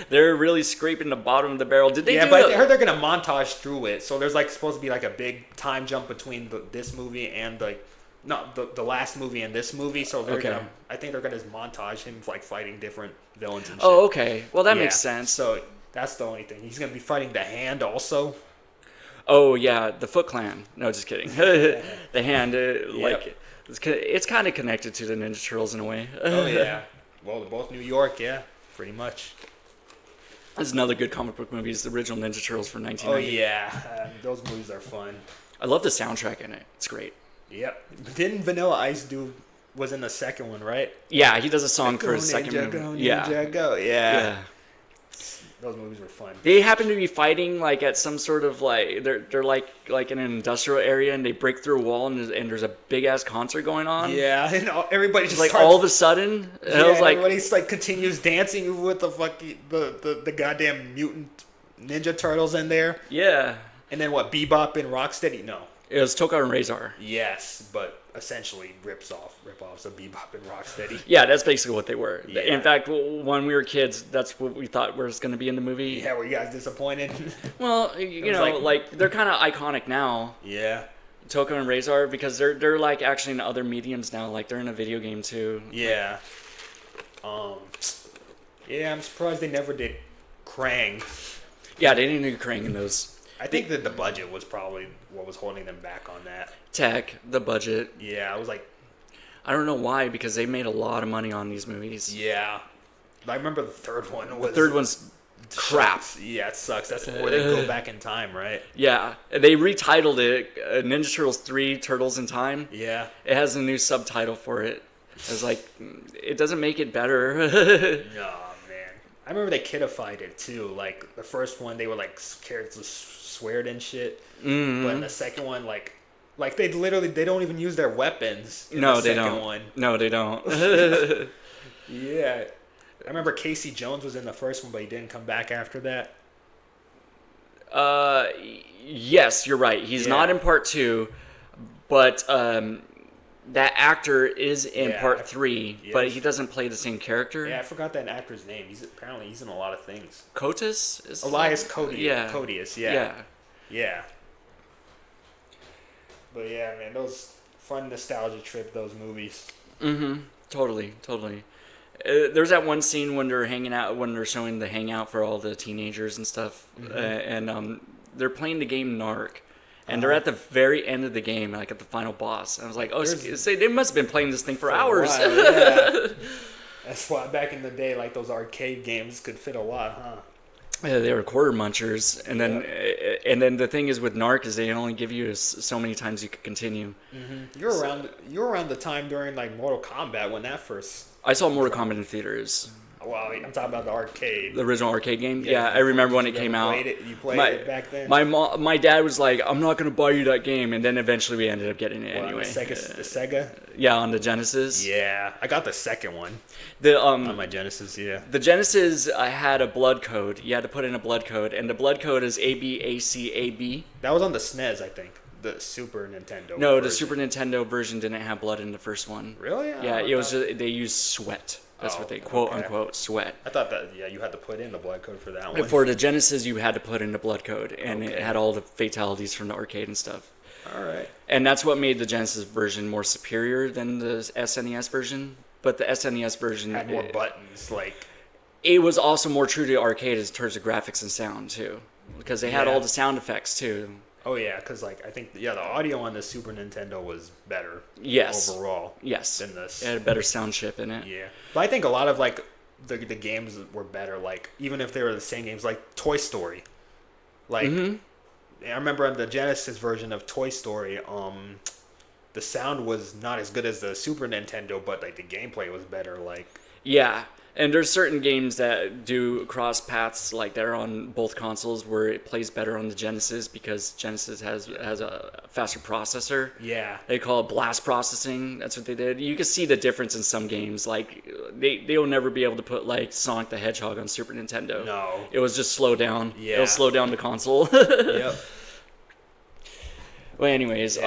They're really scraping the bottom of the barrel. Did they? Yeah, but I heard they're gonna montage through it. So there's like supposed to be like a big time jump between this movie and the last movie and this movie. So I think they're gonna montage him like fighting different villains and shit. Oh, okay. Well, that makes sense. So that's the only thing. He's gonna be fighting the Hand also. Oh yeah, the Foot Clan. No, just kidding. The Hand, like. It's kind of connected to the Ninja Turtles in a way. Oh, yeah. Well, they're both New York, yeah. Pretty much. There's another good comic book movie. It's the original Ninja Turtles from 1990. Oh, yeah. Those movies are fun. I love the soundtrack in it. It's great. Yep. Didn't Vanilla Ice was in the second one, right? Yeah, he does a song for his second movie. Go, Ninja, go. Yeah. Those movies were fun. They happen to be fighting like at some sort of like they're like in an industrial area, and they break through a wall, and there's a big ass concert going on. Yeah, and everybody just like all of a sudden, I was like, everybody's like continues dancing with the fucking the goddamn mutant Ninja Turtles in there. Yeah. And then what? Bebop and Rocksteady? No. It was Toka and Razor. Yes, but essentially rip-offs of Bebop and Rocksteady. Yeah, that's basically what they were. Yeah. In fact, when we were kids, that's what we thought was going to be in the movie. Yeah, were you guys disappointed? Well, you know, like they're kind of iconic now. Yeah. Toka and Razor, because they're like actually in other mediums now. Like they're in a video game too. Yeah. Yeah, I'm surprised they never did Krang. Yeah, they didn't do Krang in those. I think that the budget was probably what was holding them back on that. The budget. Yeah, I was like... I don't know why, because they made a lot of money on these movies. Yeah. I remember the third one was... The third one's crap. Yeah, it sucks. That's where they go back in time, right? Yeah. They retitled it Ninja Turtles 3 Turtles in Time. Yeah. It has a new subtitle for it. It's like, it doesn't make it better. No, man. I remember they kidified it, too. Like, the first one, they were, like, characters sweared and shit. Mm-hmm. But in the second one, like they don't even use their weapons in no, the they second don't. one. No, they don't. Yeah. I remember Casey Jones was in the first one, but he didn't come back after that. Yes, you're right. He's not in part 2, but that actor is in part 3, but he doesn't play the same character. Yeah, I forgot that actor's name. He's in a lot of things. Kotis? Is Elias Cody. Yeah. Codius, yeah. Yeah. But yeah, man, those fun nostalgia trip, those movies. Mm-hmm. Totally. There's that one scene when they're hanging out, when they're showing the hangout for all the teenagers and stuff, and they're playing the game Narc. And they're at the very end of the game, like at the final boss. I was like, oh, they must have been playing this thing for hours. While, yeah. That's why back in the day, like those arcade games could fit a lot, huh? Yeah, they were quarter munchers, and then the thing is with Narc is they only give you so many times you could continue. Mm-hmm. You're around the time during like Mortal Kombat when that first. I saw Mortal Kombat in theaters. Well, I'm talking about the arcade. The original arcade game? Yeah, I remember when it came out. You played it back then? My dad was like, I'm not going to buy you that game. And then eventually we ended up getting it anyway. The Sega? Yeah, on the Genesis. Yeah, I got the second one. On my Genesis, yeah. The Genesis, I had a blood code. You had to put in a blood code. And the blood code is ABACAB. That was on the SNES, I think. the Super Nintendo No, version. the Super Nintendo version didn't have blood in the first one. Really? Yeah, it was they used sweat. That's what they quote-unquote sweat. I thought that, you had to put in the blood code for that one. For the Genesis, you had to put in the blood code, and Okay. it had all the fatalities from the arcade and stuff. All right. And that's what made the Genesis version more superior than the SNES version. But the SNES version Had more buttons, like... It was also more true to arcade in terms of graphics and sound, too. Because they had all the sound effects, too. Oh, yeah, because, like, I think, the audio on the Super Nintendo was better. Yes. Overall. Yes. Than this. It had a better sound chip in it. Yeah. But I think a lot of, like, the games were better, like, even if they were the same games, like Toy Story. Like, I remember on the Genesis version of Toy Story, the sound was not as good as the Super Nintendo, but, like, the gameplay was better, like... Yeah. And there's certain games that do cross paths, like they're on both consoles, where it plays better on the Genesis because Genesis has a faster processor. Yeah. They call it blast processing. That's what they did. You can see the difference in some games. Like they'll never be able to put like Sonic the Hedgehog on Super Nintendo. No. It was just slow down. Yeah. It'll slow down the console. Yep. Well, anyways,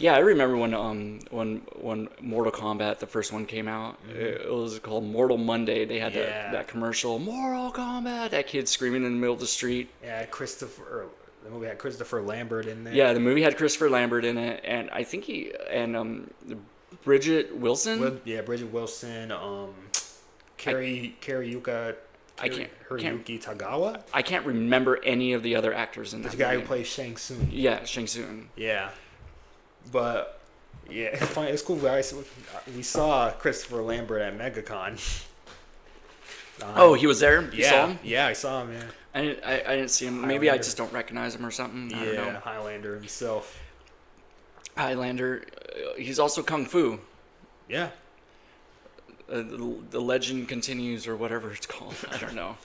yeah, I remember when Mortal Kombat, the first one, came out. It was called Mortal Monday. They had that commercial, Mortal Kombat. That kid screaming in the middle of the street. Yeah, the movie had Christopher Lambert in there. Yeah, the movie had Christopher Lambert in it, and I think Bridget Wilson. Bridget Wilson. Kariyuki Tagawa. I can't remember any of the other actors in that. The guy movie. who plays Shang Tsung. Yeah, Shang Tsung. Yeah, but it's funny. It's cool. We saw Christopher Lambert at MegaCon. Oh, he was there. You saw him? Yeah, I saw him. Yeah. I didn't see him. Maybe I just don't recognize him or something. I don't know. Highlander himself. Highlander. He's also Kung Fu. Yeah. The legend continues, or whatever it's called. I don't know.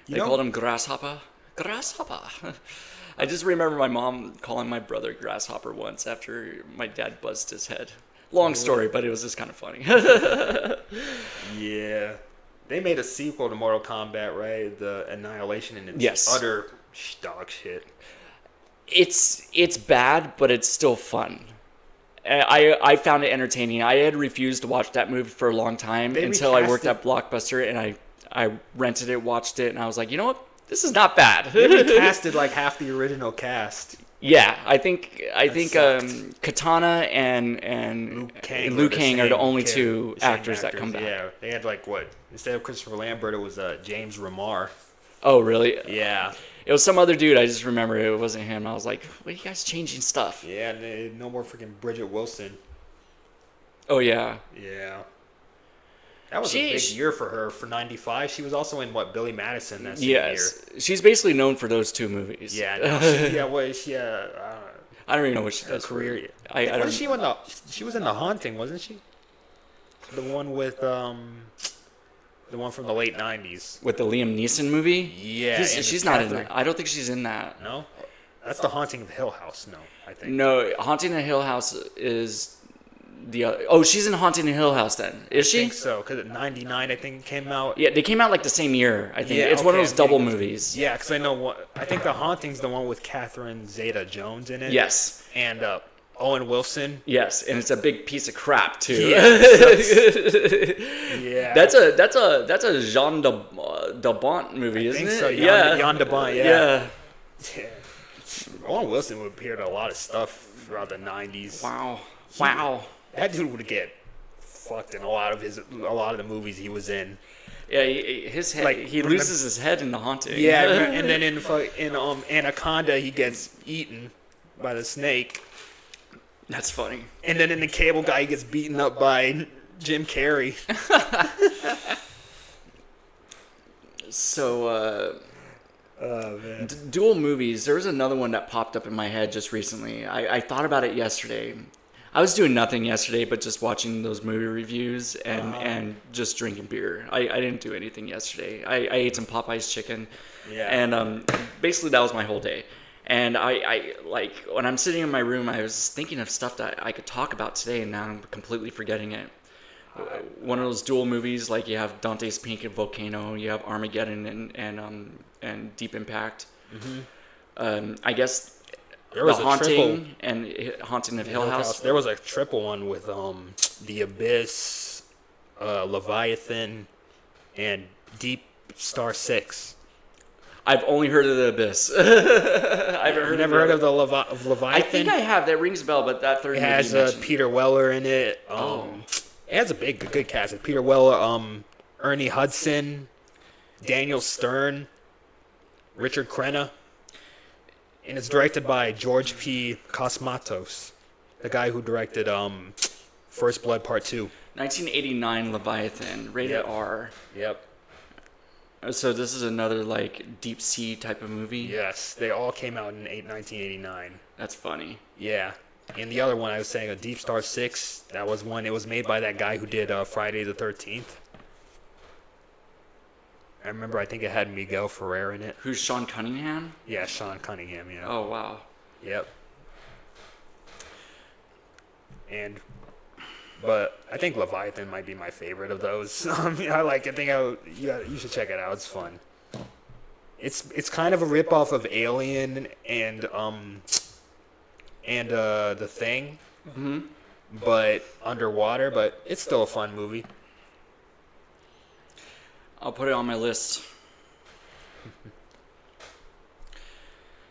They know, called him Grasshopper. Grasshopper. I just remember my mom calling my brother Grasshopper once after my dad buzzed his head. Long story, but it was just kind of funny. Yeah. They made a sequel to Mortal Kombat, right? The Annihilation, and it's utter dog shit. It's bad, but it's still fun. I found it entertaining. I had refused to watch that movie for a long time until I worked at Blockbuster, and I rented it, watched it, and I was like, you know what? This is not bad. They recasted like half the original cast. Yeah, I think Katana and Liu Kang are the only two actors that come back. Yeah, they had instead of Christopher Lambert, it was James Remar. Oh, really? Yeah. It was some other dude. I just remember it wasn't him. I was like, what are you guys changing stuff? Yeah, no more freaking Bridget Wilson. Oh, yeah. Yeah. That was a big year for her. For 95, she was also in Billy Madison that same year. She's basically known for those two movies. Yeah, I don't even know what she does. Career. She was in The Haunting, wasn't she? The one with the one from the late 90s. With the Liam Neeson movie? Yeah. She's not in that. I don't think she's in that. No? That's The Haunting of the Hill House, I think. No, Haunting the Hill House is the other. Oh, she's in Haunting the Hill House then. Is she? I think so, because in 99, I think it came out. Yeah, they came out like the same year, I think. Yeah, it's one of those double movies. Yeah, because I know I think The Haunting's the one with Catherine Zeta-Jones in it. Yes. And Owen Wilson. Yes, and it's a big piece of crap too. Yeah. That's a Jean de Bont movie, isn't it? So. Jean de Bont. Yeah. Owen Wilson would appear in a lot of stuff throughout the 90s. Wow. That dude would get fucked in a lot of the movies he was in. Yeah, his head. He loses his head in The Haunting. Yeah, and then in Anaconda he gets eaten by the snake. That's funny. And then in The Cable Guy he gets beaten up by Jim Carrey. So, man. Dual movies. There was another one that popped up in my head just recently. I thought about it yesterday. I was doing nothing yesterday but just watching those movie reviews and just drinking beer. I didn't do anything yesterday. I ate some Popeye's chicken. Yeah. And basically that was my whole day. And I when I'm sitting in my room, I was thinking of stuff that I could talk about today, and now I'm completely forgetting it. One of those dual movies, like you have Dante's Peak and Volcano, you have Armageddon and Deep Impact. Mm-hmm. I guess There was The a triple Haunting of Hill House. There was a triple one with The Abyss, Leviathan, and Deep Star 6. I've only heard of The Abyss. I haven't heard. Never heard of the Leviathan? I think I have. That rings a bell, but that third It movie has you mentioned. Peter Weller in it. It has a good cast. Peter Weller, Ernie Hudson, Daniel Stern, Richard Crenna, and it's directed by George P. Cosmatos, the guy who directed First Blood Part 2. 1989 Leviathan, rated R. Yep. So this is another like deep sea type of movie. Yes, they all came out in 1989. That's funny. Yeah. And the other one I was saying, a Deep Star 6, that was one. It was made by that guy who did Friday the 13th. I remember, I think it had Miguel Ferrer in it. Who's Sean Cunningham? Yeah, Sean Cunningham, yeah. Oh, wow. Yep. But I think Leviathan might be my favorite of those. I like it. You should check it out. It's fun. It's kind of a ripoff of Alien and The Thing, but underwater. But it's still a fun movie. I'll put it on my list.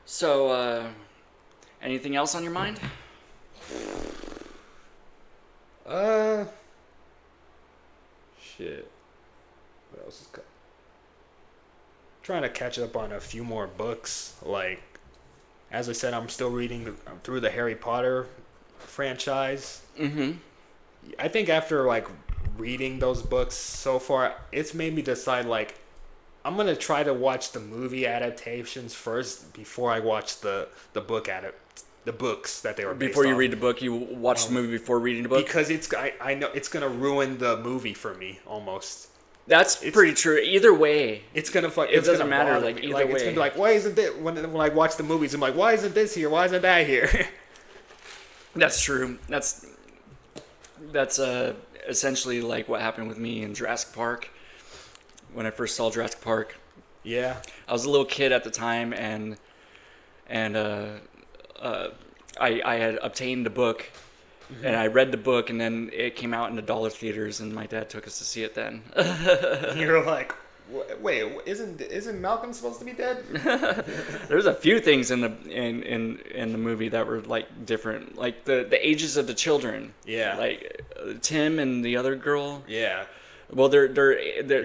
So, anything else on your mind? Shit. What else is trying to catch up on a few more books. Like, as I said, I'm still reading through the Harry Potter franchise. Mm-hmm. I think after like reading those books so far, it's made me decide like I'm gonna try to watch the movie adaptations first before I watch the books that they were based Before you off. read the book, you watch the movie before reading the book? Because I know it's gonna ruin the movie for me almost. That's pretty true. Either way, It's gonna fuck. It doesn't matter. Like either way, it's gonna be like, why isn't it? When I watch the movies, I'm like, why isn't this here? Why isn't that here? that's true. That's essentially like what happened with me in Jurassic Park. When I first saw Jurassic Park, Yeah. I was a little kid at the time, and I had obtained a book, and I read the book, and then it came out in the dollar theaters, and my dad took us to see it then. You're like, wait, isn't Malcolm supposed to be dead? There's a few things in the movie that were like different, like the ages of the children. Yeah. Like Tim and the other girl. Yeah. Well, they're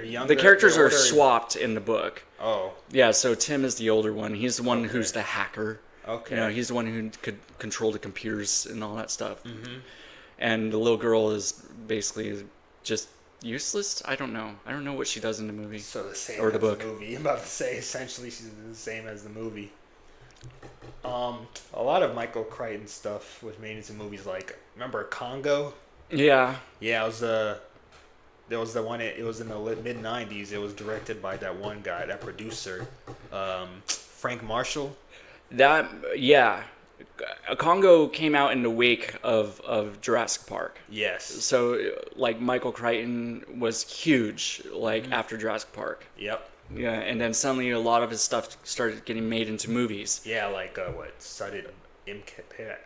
younger, the characters they're are older. swapped in the book. Oh. Yeah, so Tim is the older one. He's the one who's the hacker. Okay. You know, he's the one who could control the computers and all that stuff. Mm-hmm. And the little girl is basically just useless. I don't know what she does in the movie. So the same or as the book. The movie. I'm about to say essentially she's the same as the movie. A lot of Michael Crichton stuff was made into movies. Like, remember Congo? Yeah. Yeah, it was there was the one. It was in the mid '90s. It was directed by that one guy, that producer, Frank Marshall. Congo came out in the wake of Jurassic Park. Yes. So like Michael Crichton was huge after Jurassic Park. Yep. Yeah, and then suddenly a lot of his stuff started getting made into movies. Yeah, like started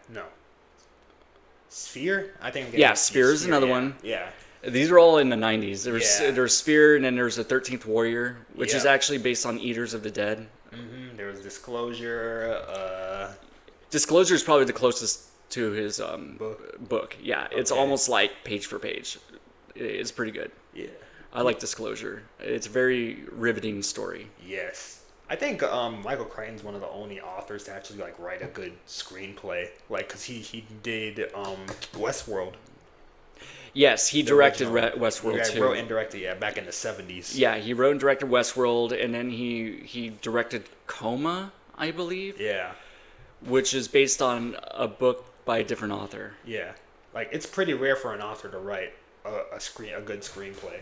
no. Sphere? I think. Sphere is another one. Yeah. These are all in the 90s. There's Sphere, and then there's the 13th Warrior, which is actually based on Eaters of the Dead. Mm-hmm. There was Disclosure. Disclosure is probably the closest to his book. Yeah, it's Okay. almost like page for page. It's pretty good. Yeah. I like Disclosure. It's a very riveting story. Yes. I think Michael Crichton's one of the only authors to actually like write a good screenplay. Like, cause he did Westworld. Yes, he directed original. Westworld too. He wrote and directed, back in the 70s. Yeah, he wrote and directed Westworld, and then he directed Coma, I believe. Yeah. Which is based on a book by a different author. Yeah. Like, it's pretty rare for an author to write a good screenplay.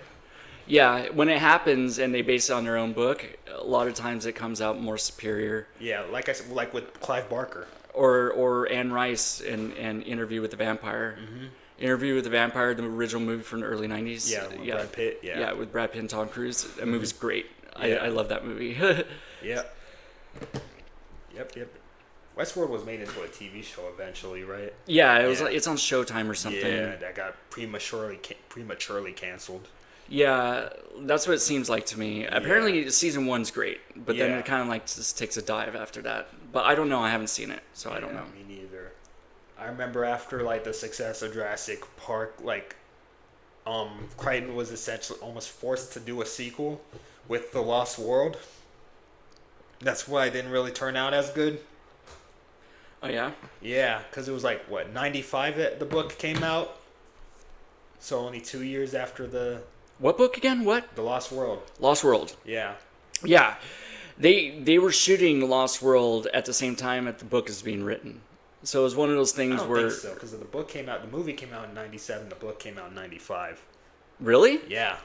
Yeah, when it happens and they base it on their own book, a lot of times it comes out more superior. Yeah, like I said, like with Clive Barker. Or Anne Rice in Interview with the Vampire. Mm-hmm. Interview with the Vampire, the original movie from the early 90s. Yeah, with Brad Pitt. Yeah. Yeah, with Brad Pitt and Tom Cruise. That movie's great. Yeah. I love that movie. Yep. Yep. Westworld was made into a TV show eventually, right? Yeah, it was. It's on Showtime or something. Yeah, that got prematurely canceled. Yeah, that's what it seems like to me. Apparently, season 1's great, but then it kind of like just takes a dive after that. But I don't know. I haven't seen it, so I don't know. Me neither. I remember after like the success of Jurassic Park, like, Crichton was essentially almost forced to do a sequel with The Lost World. That's why it didn't really turn out as good. Oh yeah. Yeah, because it was like what 95 that the book came out. So only 2 years after the. What book again? What? The Lost World. Lost World. Yeah. Yeah. They were shooting Lost World at the same time that the book is being written. So it was one of those things I don't where. think so, because the book came out, the movie came out in 97, the book came out in 95. Really? Yeah.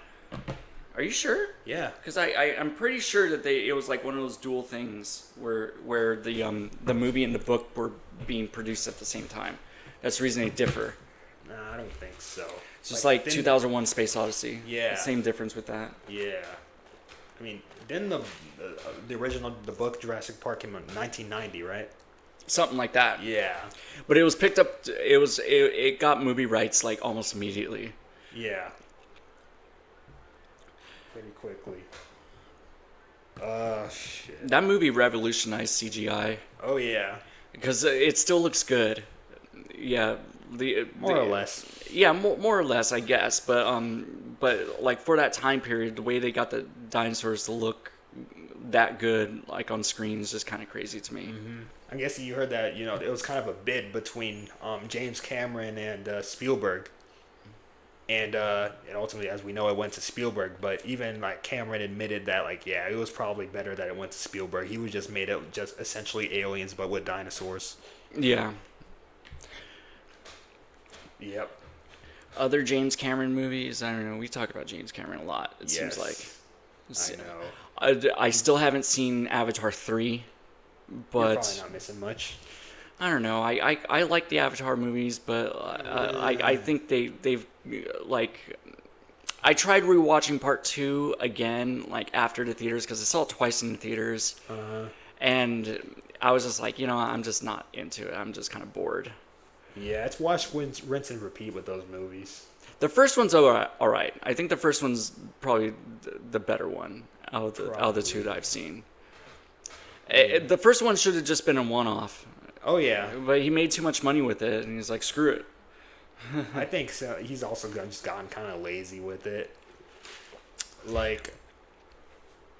Are you sure? Yeah. Because I'm pretty sure that it was like one of those dual things where the movie and the book were being produced at the same time. That's the reason they differ. Nah, I don't think so. It's just like 2001 Space Odyssey. Yeah. Same difference with that. Yeah. I mean, then the original, the book Jurassic Park came out in 1990, right? Something like that. Yeah. But it was picked up. It got movie rights like almost immediately. Yeah. Pretty quickly. Shit. That movie revolutionized CGI. Oh yeah. Because it still looks good. Yeah. More or less. Yeah, more or less, I guess. But like for that time period, the way they got the dinosaurs to look that good, like on screen, is just kind of crazy to me. Mm-hmm. I guess you heard that. You know, it was kind of a bid between James Cameron and Spielberg, and ultimately, as we know, it went to Spielberg. But even like Cameron admitted that, like, yeah, it was probably better that it went to Spielberg. He was just made it just essentially aliens, but with dinosaurs. Yeah. Yep. Other James Cameron movies, I don't know. We talk about James Cameron a lot. It seems like. I know. I still haven't seen Avatar 3, but You're probably not missing much. I don't know. I like the Avatar movies, but I think they've like. I tried rewatching part 2 again, like after the theaters, because I saw it twice in the theaters, and I was just like, I'm just not into it. I'm just kind of bored. Yeah, it's watch, rinse, and repeat with those movies. The first one's all right. I think the first one's probably the better one out of the two that I've seen. The first one should have just been a one-off. Oh, yeah. But he made too much money with it, and he's like, screw it. I think so. He's also just gotten kind of lazy with it. Like,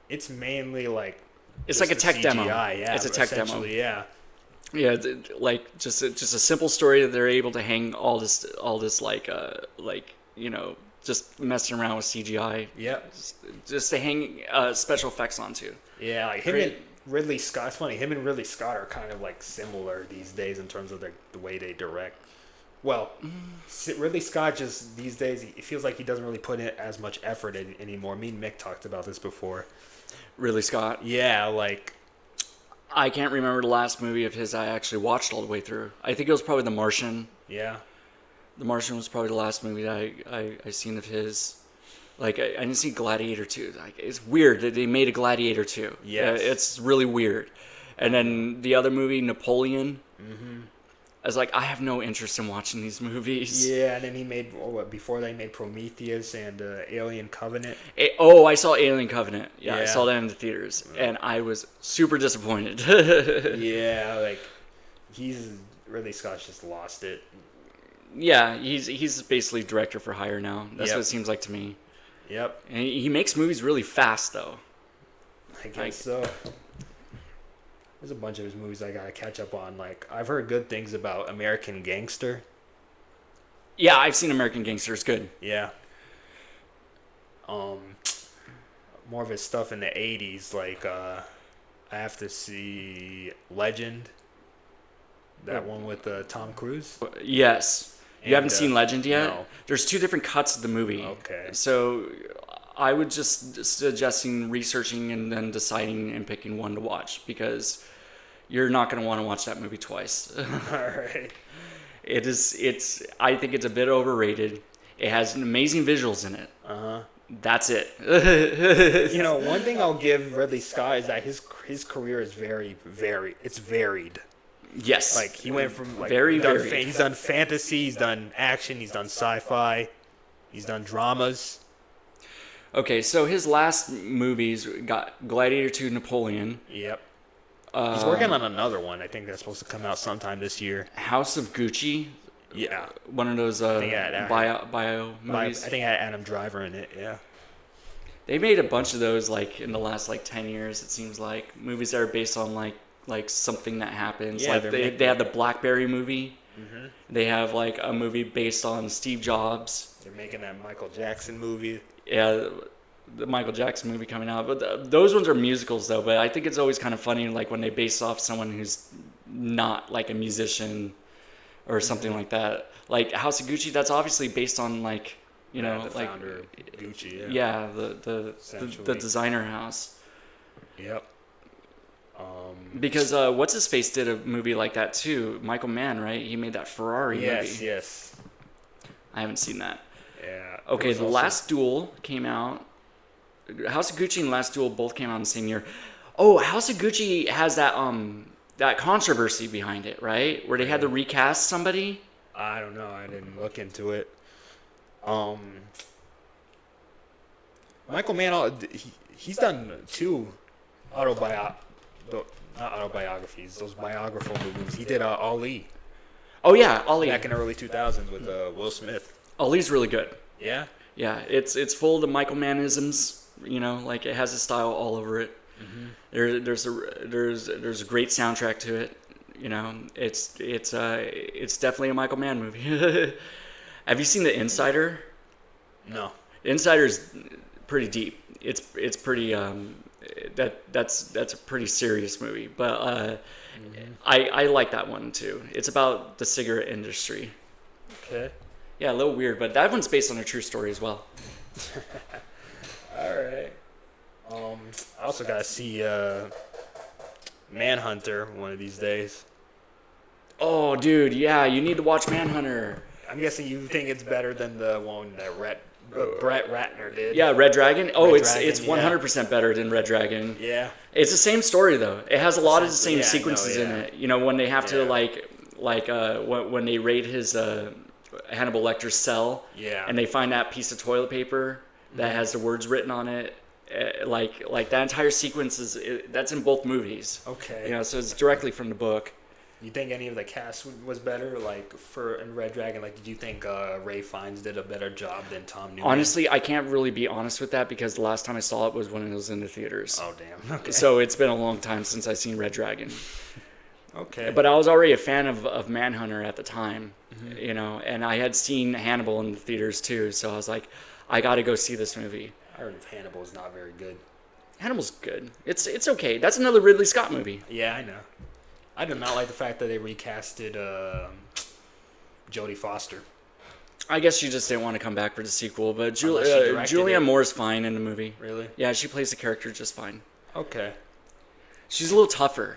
it's mainly like... It's like a tech CGI, demo. Yeah, it's a tech demo. Yeah. Yeah, like just a simple story that they're able to hang all this like just messing around with CGI. Yep. Just to hang special effects onto. Yeah, like him and Ridley Scott. It's funny. Him and Ridley Scott are kind of like similar these days in terms of the way they direct. Well, Ridley Scott just these days it feels like he doesn't really put in as much effort anymore. Me and Mick talked about this before. Ridley Scott. Yeah, like. I can't remember the last movie of his I actually watched all the way through. I think it was probably The Martian. Yeah. The Martian was probably the last movie that I seen of his. Like, I didn't see Gladiator 2. Like, it's weird that they made a Gladiator 2. Yes. It's really weird. And then the other movie, Napoleon. Mm-hmm. I was like, I have no interest in watching these movies. Yeah, and then he made, before they made Prometheus and Alien Covenant. I saw Alien Covenant. Yeah, I Yeah. saw that in the theaters. And I was super disappointed. Yeah, like, Ridley Scott's just lost it. Yeah, he's basically director for hire now. That's Yep. what it seems like to me. Yep. And he makes movies really fast, though. I guess so. There's a bunch of his movies I gotta catch up on. Like, I've heard good things about American Gangster. Yeah, I've seen American Gangster. It's good. Yeah. More of his stuff in the 80s, like, I have to see Legend. That one with Tom Cruise. Yes. You haven't And, seen Legend yet? no. There's 2 different cuts of the movie. Okay. So I would just suggesting researching and then deciding and picking one to watch, because you're not going to want to watch that movie twice. All right. I think it's a bit overrated. It has amazing visuals in it. Uh-huh. That's it. One thing I'll give Ridley Scott is that his career is very, very, it's varied. Yes. Like he went from like Very, he's done fantasy, he's done action, he's done sci-fi, he's done dramas. Okay, so his last movies got Gladiator 2, Napoleon. Yep. He's working on another one. I think that's supposed to come out sometime this year. House of Gucci. Yeah. One of those bio movies. I think it had Adam Driver in it. Yeah. They made a bunch of those like in the last like 10 years. It seems like movies that are based on like something that happens. Yeah, like they have the BlackBerry movie. Mm-hmm. They have like a movie based on Steve Jobs. They're making that Michael Jackson movie. Yeah, the Michael Jackson movie coming out. But those ones are musicals though. But I think it's always kind of funny like when they base off someone who's not like a musician or something like that. Like House of Gucci, that's obviously based on like, you know, the like founder of Gucci. Yeah, the designer house. Yep. Because what's his face did a movie like that too. Michael Mann, right? He made that Ferrari movie. Yes. I haven't seen that. Yeah. Okay, The Last Duel came out. House of Gucci and Last Duel both came out in the same year. Oh, House of Gucci has that controversy behind it, right? Where they had to recast somebody. I don't know. I didn't look into it. Michael Mann, he's done two not autobiographies, those biographical movies. He did Ali. Oh yeah, Ali. Back in the early 2000s with Will Smith. Ali's really good. Yeah? Yeah, it's full of the Michael Mannisms, you know, like it has his style all over it. Mm-hmm. There's a great soundtrack to it. You know, it's definitely a Michael Mann movie. Have you seen The Insider? No. The Insider's pretty deep. It's pretty that's a pretty serious movie, but I like that one too. It's about the cigarette industry. Okay. Yeah, a little weird, but that one's based on a true story as well. All right. I also gotta see Manhunter one of these days. Oh, dude, yeah, you need to watch Manhunter. I'm guessing you think it's better than the one that Brett Ratner did. Yeah, Red Dragon. Oh, Red it's Dragon, 100% better than Red Dragon. Yeah. It's the same story though. It has a lot of the same sequences in it. You know, when they have to when they raid his Hannibal Lecter's cell. Yeah. And they find that piece of toilet paper that has the words written on it. Like that entire sequence that's in both movies. Okay. You know, so it's directly from the book. You think any of the cast was better, like in Red Dragon? Like, did you think Ray Fiennes did a better job than Tom Newman? Honestly, I can't really be honest with that because the last time I saw it was when it was in the theaters. Oh damn. Okay. So it's been a long time since I've seen Red Dragon. Okay. But I was already a fan of Manhunter at the time, you know, and I had seen Hannibal in the theaters too. So I was like, I got to go see this movie. I heard Hannibal is not very good. Hannibal's good. It's okay. That's another Ridley Scott movie. Yeah, I know. I did not like the fact that they recasted Jodie Foster. I guess she just didn't want to come back for the sequel, but Julianne Moore's fine in the movie. Really? Yeah, she plays the character just fine. Okay. She's a little tougher.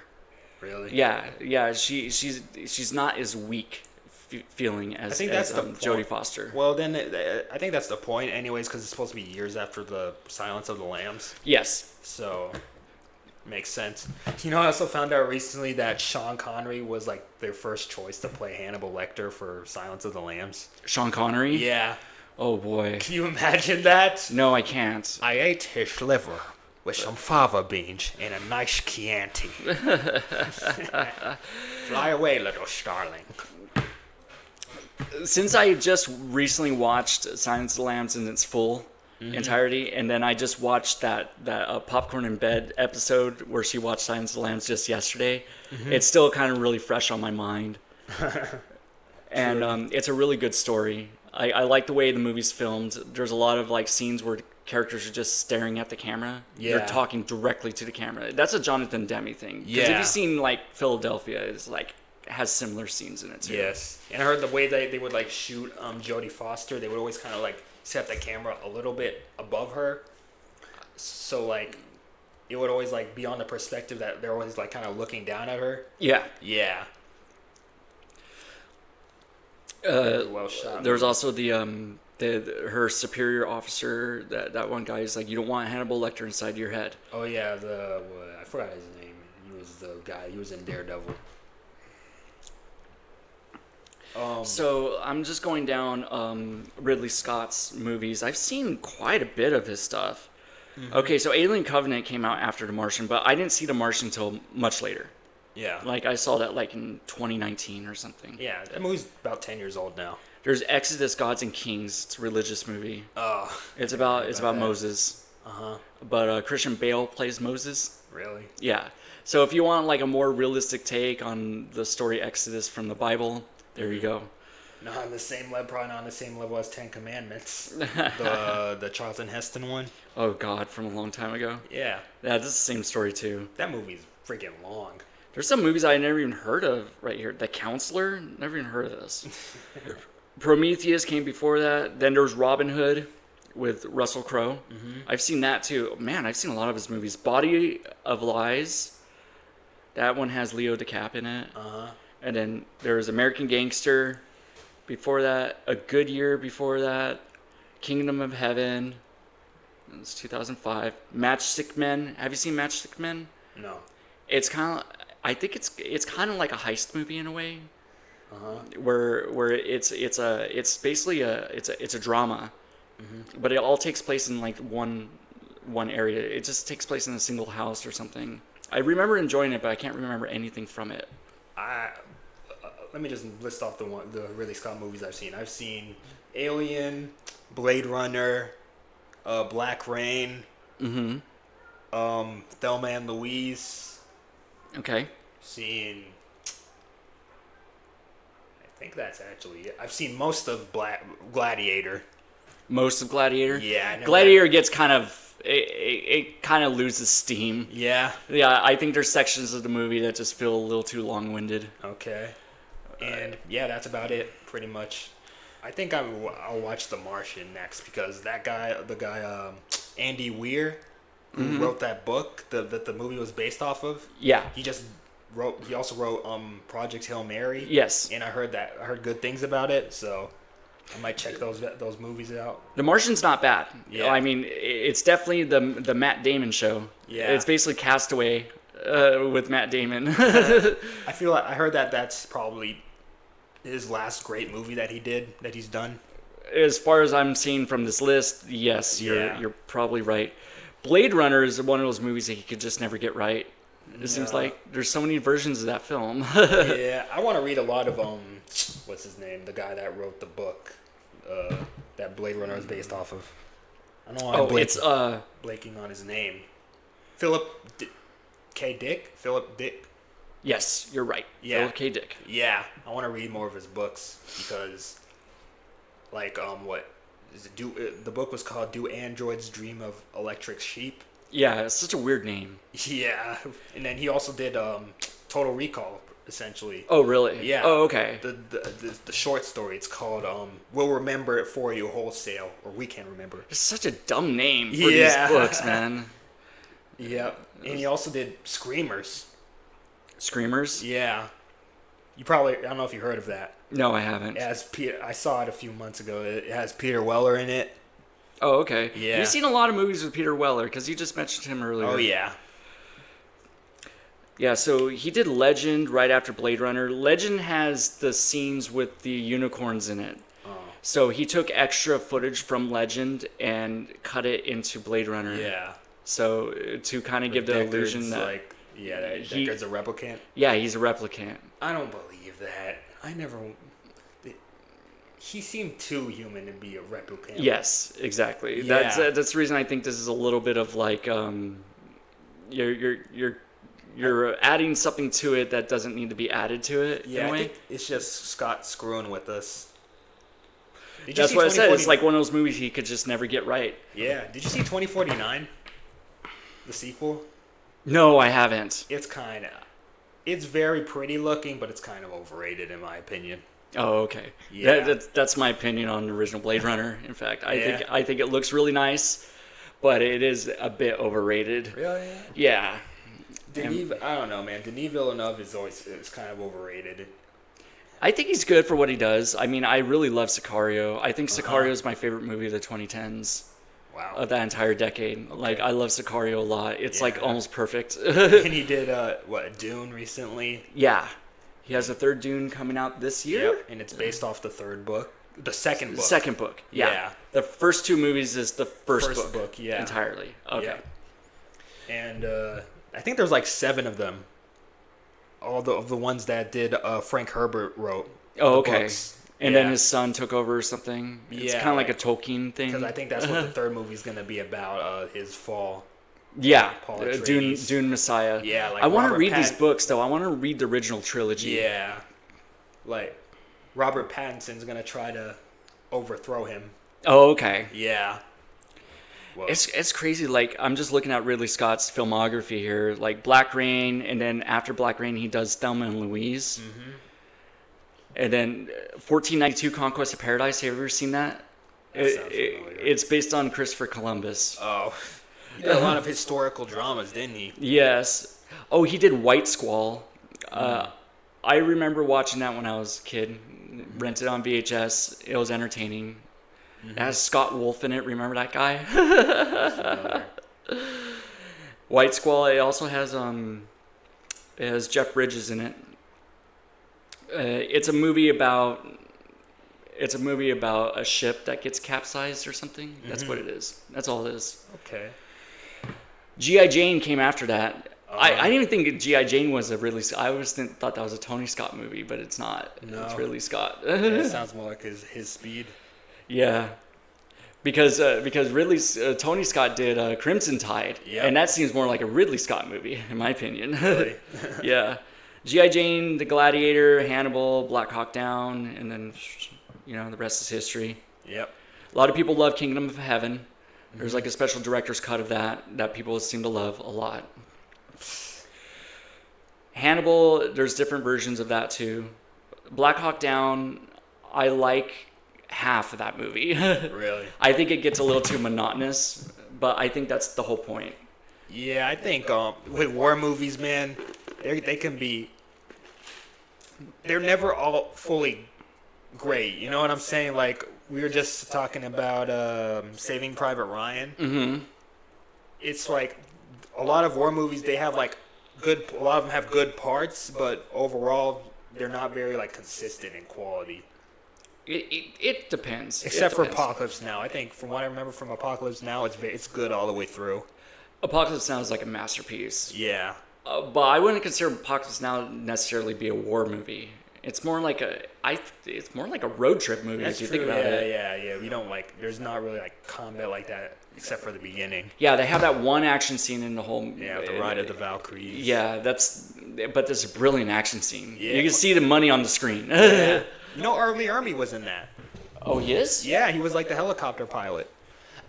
Really? Yeah. She's not as weak feeling as Jodie Foster. Well, then I think that's the point, anyways, because it's supposed to be years after the Silence of the Lambs. Yes. So. Makes sense. You know, I also found out recently that Sean Connery was like their first choice to play Hannibal Lecter for Silence of the Lambs. Sean Connery? Yeah. Oh boy. Can you imagine that? No, I can't. I ate his liver with some fava beans and a nice Chianti. Fly away, little starling. Since I just recently watched Silence of the Lambs in its full entirety, and then I just watched that Popcorn in Bed episode where she watched Silence of the Lambs just yesterday. It's still kind of really fresh on my mind. And it's a really good story. I like the way the movie's filmed. There's a lot of like scenes where characters are just staring at the camera. Yeah. They're talking directly to the camera. That's a Jonathan Demme thing. Because if Yeah. you've seen like Philadelphia, is like has similar scenes in it too. Yes. And I heard the way they would like shoot Jodie Foster, they would always kind of like set the camera a little bit above her, so like it would always like be on the perspective that they're always like kind of looking down at her. Yeah. Well shot. There's also her superior officer, that one guy is like, you don't want Hannibal Lecter inside your head. Oh yeah, I forgot his name. He was the guy. He was in Daredevil. So I'm just going down Ridley Scott's movies. I've seen quite a bit of his stuff. Mm-hmm. Okay, so Alien Covenant came out after The Martian, but I didn't see The Martian until much later. Yeah. Like, I saw that, like, in 2019 or something. Yeah, that movie's about 10 years old now. There's Exodus, Gods and Kings. It's a religious movie. Oh. It's about Moses. Uh-huh. But Christian Bale plays Moses. Really? Yeah. So if you want, like, a more realistic take on the story Exodus from the Bible, there you go. Not on the same level, probably not on the same level as Ten Commandments. the Charlton Heston one. Oh, God, from a long time ago? Yeah. Yeah, this is the same story, too. That movie's freaking long. There's some movies I never even heard of right here. The Counselor? Never even heard of this. Prometheus came before that. Then there was Robin Hood with Russell Crowe. Mm-hmm. I've seen that, too. Man, I've seen a lot of his movies. Body of Lies. That one has Leo DiCaprio in it. Uh-huh. And then there was American Gangster. Before that, A Good Year before that, Kingdom of Heaven. It was 2005. Matchstick Men. Have you seen Matchstick Men? No. It's kind of. I think it's kind of like a heist movie in a way. Uh-huh. Where it's basically a drama, mm-hmm. but it all takes place in like one area. It just takes place in a single house or something. I remember enjoying it, but I can't remember anything from it. Let me just list off the Ridley Scott movies I've seen. I've seen Alien, Blade Runner, Black Rain, mm-hmm. Thelma and Louise. Okay. Seen. I think that's actually it. I've seen most of Gladiator. Most of Gladiator? Yeah. Gladiator gets kind of. It kind of loses steam. Yeah. Yeah, I think there's sections of the movie that just feel a little too long-winded. Okay. And yeah, that's about it, pretty much. I think I'll watch The Martian next because the guy Andy Weir, who mm-hmm. wrote that book that the movie was based off of. Yeah. He also wrote Project Hail Mary. Yes. And I heard good things about it, so I might check those movies out. The Martian's not bad. Yeah. I mean, it's definitely the Matt Damon show. Yeah. It's basically Castaway with Matt Damon. I feel like I heard that's probably his last great movie that he's done. As far as I'm seeing from this list, yes, you're probably right. Blade Runner is one of those movies that he could just never get right. It seems like there's so many versions of that film. Yeah, I want to read a lot of what's his name? The guy that wrote the book that Blade Runner is based off of. I don't know why it's blanking on his name. Philip Dick. Yes, you're right. Yeah. Philip K. Dick. Yeah, I want to read more of his books because, like, the book was called "Do Androids Dream of Electric Sheep?" Yeah, it's such a weird name. Yeah, and then he also did Total Recall, essentially. Oh, really? Yeah. Oh, okay. The short story, it's called "We'll Remember It For You Wholesale," or "We Can Remember." It's such a dumb name for these books, man. Yeah, and he also did Screamers. Screamers? Yeah. I don't know if you heard of that. No, I haven't. I saw it a few months ago. It has Peter Weller in it. Oh, okay. Yeah. You've seen a lot of movies with Peter Weller, because you just mentioned him earlier. Oh, yeah. Yeah, so he did Legend right after Blade Runner. Legend has the scenes with the unicorns in it. Oh. So he took extra footage from Legend and cut it into Blade Runner. Yeah. So to kind of give the illusion that... Deckard's a replicant? Yeah, he's a replicant. I don't believe that. He seemed too human to be a replicant. Yes, exactly. Yeah. That's the reason I think this is a little bit of like you're adding something to it that doesn't need to be added to it. Yeah, in a way. I think it's just Scott screwing with us. That's what I said. It's like one of those movies he could just never get right. Yeah. Did you see 2049? The sequel? No, I haven't. It's very pretty looking, but it's kind of overrated in my opinion. Oh, okay. Yeah. That's my opinion on the original Blade Runner. In fact, I think it looks really nice, but it is a bit overrated. Really? Yeah. I don't know, man. Denis Villeneuve is kind of overrated. I think he's good for what he does. I mean, I really love Sicario. I think Sicario is my favorite movie of the 2010s. Wow. Of that entire decade. Okay. Like, I love Sicario a lot. It's like almost perfect. And he did Dune recently. Yeah. He has a third Dune coming out this year. Yep, and it's based off the third book. The second book. Second book, yeah. The first two movies is the first book yeah. Entirely. Okay. Yeah. And I think there's like 7 of them. All of the ones that did Frank Herbert wrote. Oh, okay. Books. And then his son took over or something. It's kind of like a Tolkien thing. Because I think that's what the third movie's going to be about, his fall. Yeah, Dune Messiah. Yeah, like I want to read these books, though. I want to read the original trilogy. Yeah. Like, Robert Pattinson's going to try to overthrow him. Oh, okay. Yeah. Whoa. It's crazy. Like, I'm just looking at Ridley Scott's filmography here. Like, Black Rain, and then after Black Rain, he does Thelma and Louise. Mm-hmm. And then 1492 Conquest of Paradise. Have you ever seen that? It's based on Christopher Columbus. Oh, he did a lot of historical dramas, didn't he? Yes. Oh, he did White Squall. I remember watching that when I was a kid. Rented on VHS. It was entertaining. Mm-hmm. It has Scott Wolf in it. Remember that guy? White Squall. It also has Jeff Bridges in it. It's a movie about a ship that gets capsized or something. Mm-hmm. That's what it is. That's all it is. Okay. G.I. Jane came after that. I didn't even think G.I. Jane was a Ridley Scott. I always thought that was a Tony Scott movie, but it's not. No. It's Ridley Scott. It sounds more like his speed. Yeah. Because Tony Scott did Crimson Tide, and that seems more like a Ridley Scott movie, in my opinion. Really? Yeah. G.I. Jane, The Gladiator, Hannibal, Black Hawk Down, and then, the rest is history. Yep. A lot of people love Kingdom of Heaven. There's like a special director's cut of that people seem to love a lot. Hannibal, there's different versions of that too. Black Hawk Down, I like half of that movie. Really? I think it gets a little too monotonous, but I think that's the whole point. Yeah, I think with war movies, man, they can be... They're never all fully great. You know what I'm saying? Like, we were just talking about Saving Private Ryan. Mm-hmm. It's like a lot of war movies, they have like a lot of them have good parts, but overall they're not very like consistent in quality. It depends. Except for Apocalypse Now. I think from what I remember from Apocalypse Now, it's good all the way through. Apocalypse Now is like a masterpiece. Yeah. But I wouldn't consider Apocalypse Now necessarily be a war movie. It's more like a road trip movie. That's if you true. think about it. Yeah. We don't there's not really like combat like that except for the beginning. Yeah, they have that one action scene in the whole. Yeah, the Ride of the Valkyries. Yeah, but there's a brilliant action scene. Yeah. You can see the money on the screen. Yeah. R. Lee Ermey was in that. Oh, he is? Yeah, he was like the helicopter pilot.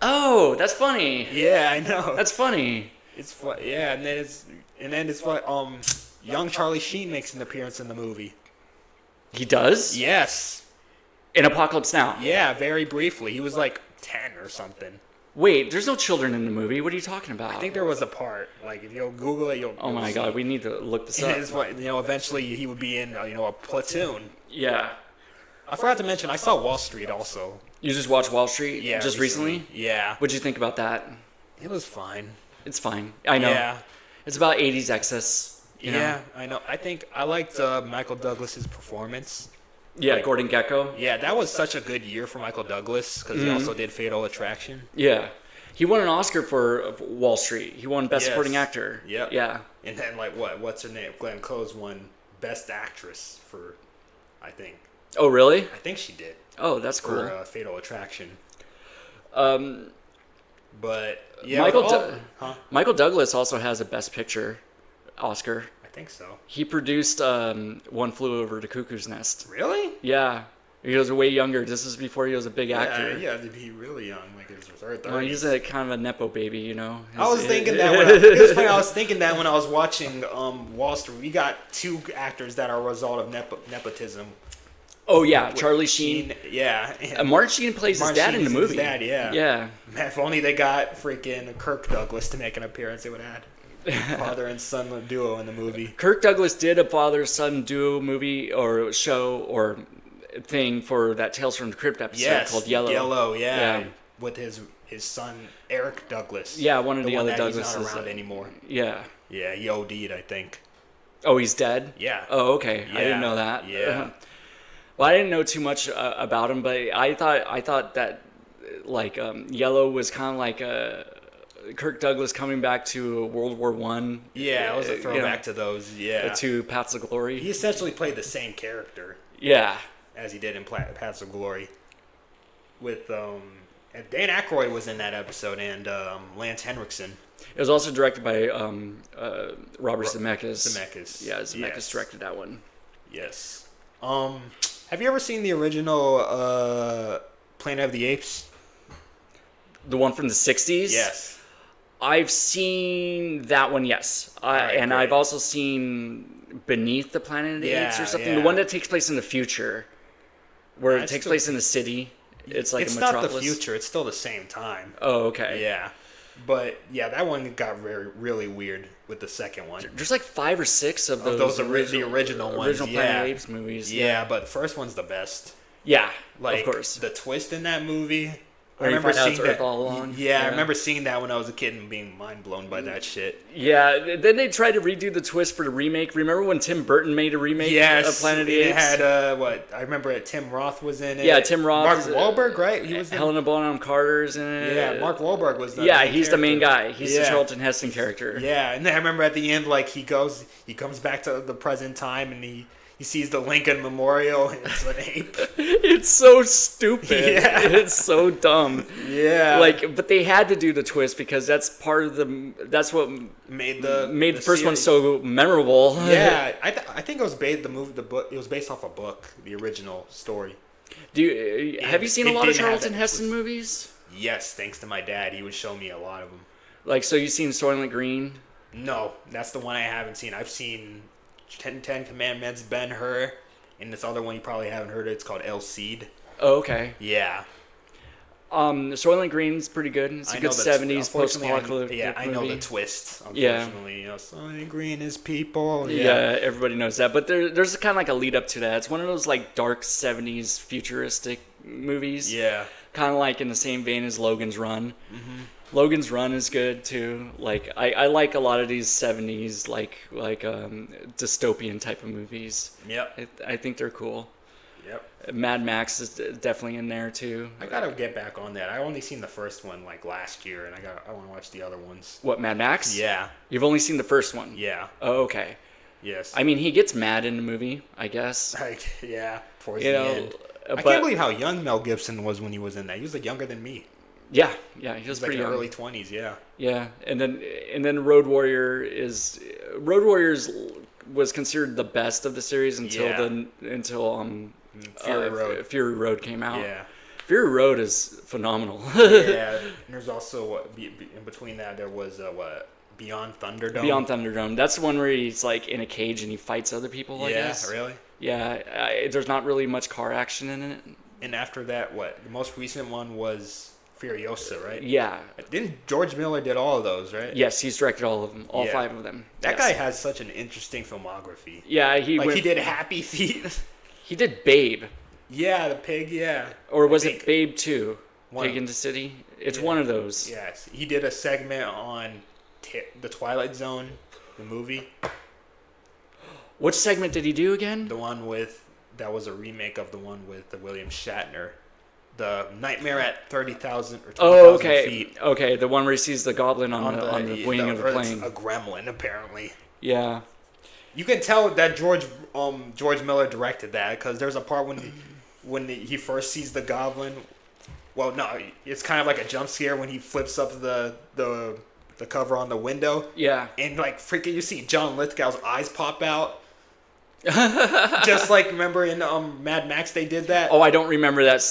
Oh, that's funny. Yeah, I know. That's funny. It's fun. Yeah, and then it's fun. Young Charlie Sheen makes an appearance in the movie. He does? Yes. In Apocalypse Now? Yeah, very briefly. He was like 10 or something. Wait, there's no children in the movie. What are you talking about? I think there was a part. Like, if you'll Google it, Oh my God, we need to look this up. It's eventually he would be in, a platoon. Yeah. I forgot to mention, I saw Wall Street also. You just watched Wall Street? Yeah. Just recently? Yeah. What'd you think about that? It was fine. It's fine. I know. Yeah. It's about 80s excess. Yeah, I know. I think I liked Michael Douglas's performance. Yeah, Gordon Gekko. Yeah, that was such a good year for Michael Douglas because he also did Fatal Attraction. Yeah. He won an Oscar for Wall Street. He won Best Supporting Actor. Yep. Yeah. And then, what's her name? Glenn Close won Best Actress for, I think. Oh, really? I think she did. Oh, that's cool. For Fatal Attraction. But, yeah. Michael Douglas also has a Best Picture Oscar. I think so. He produced One Flew Over the Cuckoo's Nest. Really? Yeah. He was way younger. This is before he was a big actor. Yeah, to be really young, like his third 30s. Well, he's a kind of a nepo baby, I was thinking that it was funny. I was thinking that when I was watching Wall Street. We got 2 actors that are a result of nepotism. Oh yeah, Charlie Sheen. Yeah. Martin Sheen plays his dad in the movie. His dad, yeah. Yeah. Man, if only they got freaking Kirk Douglas to make an appearance, it would add father and son duo in the movie. Kirk Douglas did a father-son duo movie or show or thing for that Tales from the Crypt episode called Yellow. Yellow, yeah. With his son Eric Douglas. Yeah, one of the other Douglases. He's not around anymore. Yeah. Yeah, he OD'd, I think. Oh, he's dead? Yeah. Oh, okay. I didn't Yeah. know that. Yeah. Well, I didn't know too much about him, but I thought that like Yellow was kind of like Kirk Douglas coming back to World War One. Yeah, it was a throwback to those. Yeah. To Paths of Glory. He essentially played the same character Yeah. as he did in Paths of Glory. With and Dan Aykroyd was in that episode, and Lance Henriksen. It was also directed by Robert Zemeckis. Zemeckis. Yeah, Zemeckis Yes. directed that one. Yes. Have you ever seen the original Planet of the Apes? The one from the 60s? Yes. I've seen that one, yes. And great. I've also seen Beneath the Planet of the Apes or something. Yeah. The one that takes place in the future, where it That's takes still- place in the city. It's like It's a not metropolis. the future. It's still the same time. Oh, okay. Yeah. But yeah, that one got really weird with the second one. There's like 5 or 6 of Of those the original ones. original Planet yeah. of the Apes movies. Yeah, but the first one's the best. Yeah, Like, of course. the twist in that movie. Where you find out it's Earth all along? Yeah, I Yeah. remember seeing that when I was a kid and being mind blown by that shit. Yeah, then they tried to redo the twist for the remake. Remember when Tim Burton made a remake of Planet of the it Apes? had what I remember Tim Roth was in it. Yeah, Tim Roth. Mark is- Wahlberg, right? He was in, Helena Bonham Carter's in it. yeah, Mark Wahlberg was the Yeah, main he's the main character. guy. He's the Yeah. Charlton Heston character. Yeah, and then I remember at the end, like he comes back to the present time, and he sees the Lincoln Memorial, and it's an ape. It's so stupid. Yeah. It's so dumb. Yeah, Like, but they had to do the twist because that's part of that's what made made the first one series- so memorable. Yeah, I think it was based the book. It was based off a book, the original story. Have you seen a it lot of didn't have Charlton that Heston twist. movies? Yes, thanks to my dad, he would show me a lot of them. Like, so you've seen Soylent Green? No, that's the one I haven't seen. I've seen Ten Commandments, Ben-Hur, and this other one you probably haven't heard of. It's called El Cid. Oh, okay. Yeah. Soylent Green's pretty good. It's a I good know the- 70s unfortunately, post-apocalyptic I know movie. the twist, Yeah. unfortunately. You know, Soylent Green is people. Yeah, everybody knows that. But there's kind of like a lead up to that. It's one of those like dark 70s futuristic movies. Yeah. Kind of like in the same vein as Logan's Run. Mm-hmm. Logan's Run is good too. Like I like a lot of these 70s like dystopian type of movies. Yep. I think they're cool. Yep. Mad Max is definitely in there too. I gotta get back on that. I only seen the first one like last year, and I want to watch the other ones. What, Mad Max? Yeah. You've only seen the first one? Yeah. Oh, okay. Yes. I mean, he gets mad in the movie, I guess. Like, yeah. Towards You the know, end. I but- can't believe how young Mel Gibson was when he was in that. He was like younger than me. Yeah, he was He was like pretty in young. early 20s. Yeah. Yeah, and then Road Warriors was considered the best of the series until Fury Road. Fury Road came out. Yeah. Fury Road is phenomenal. Yeah. And there's also in between that there was Beyond Thunderdome. Beyond Thunderdome. That's the one where he's like in a cage and he fights other people. I guess. Really. Yeah, there's not really much car action in it. And after that, the most recent one was Furiosa, right? Yeah. Didn't George Miller did all of those, right? Yes, he's directed all of them, all Yeah. 5 of them. That Yes. guy has such an interesting filmography. Yeah, he did Happy Feet. He did Babe, Yeah, the pig. Yeah. or was I it Babe 2? One Pig of- in the City. It's Yeah. one of those. Yes, he did a segment on the Twilight Zone, the movie. Which segment did he do again? The one that was a remake of the one with the William Shatner, the Nightmare at 30,000 or 20,000 Oh, okay. feet. Okay, the one where he sees the goblin on the wing of the Earth's plane. a gremlin, apparently. Yeah. You can tell that George Miller directed that because there's a part when he first sees the goblin. Well, no, it's kind of like a jump scare when he flips up the cover on the window. Yeah. And like freaking, you see John Lithgow's eyes pop out. Just like remember in Mad Max they did that. Oh, I don't remember that.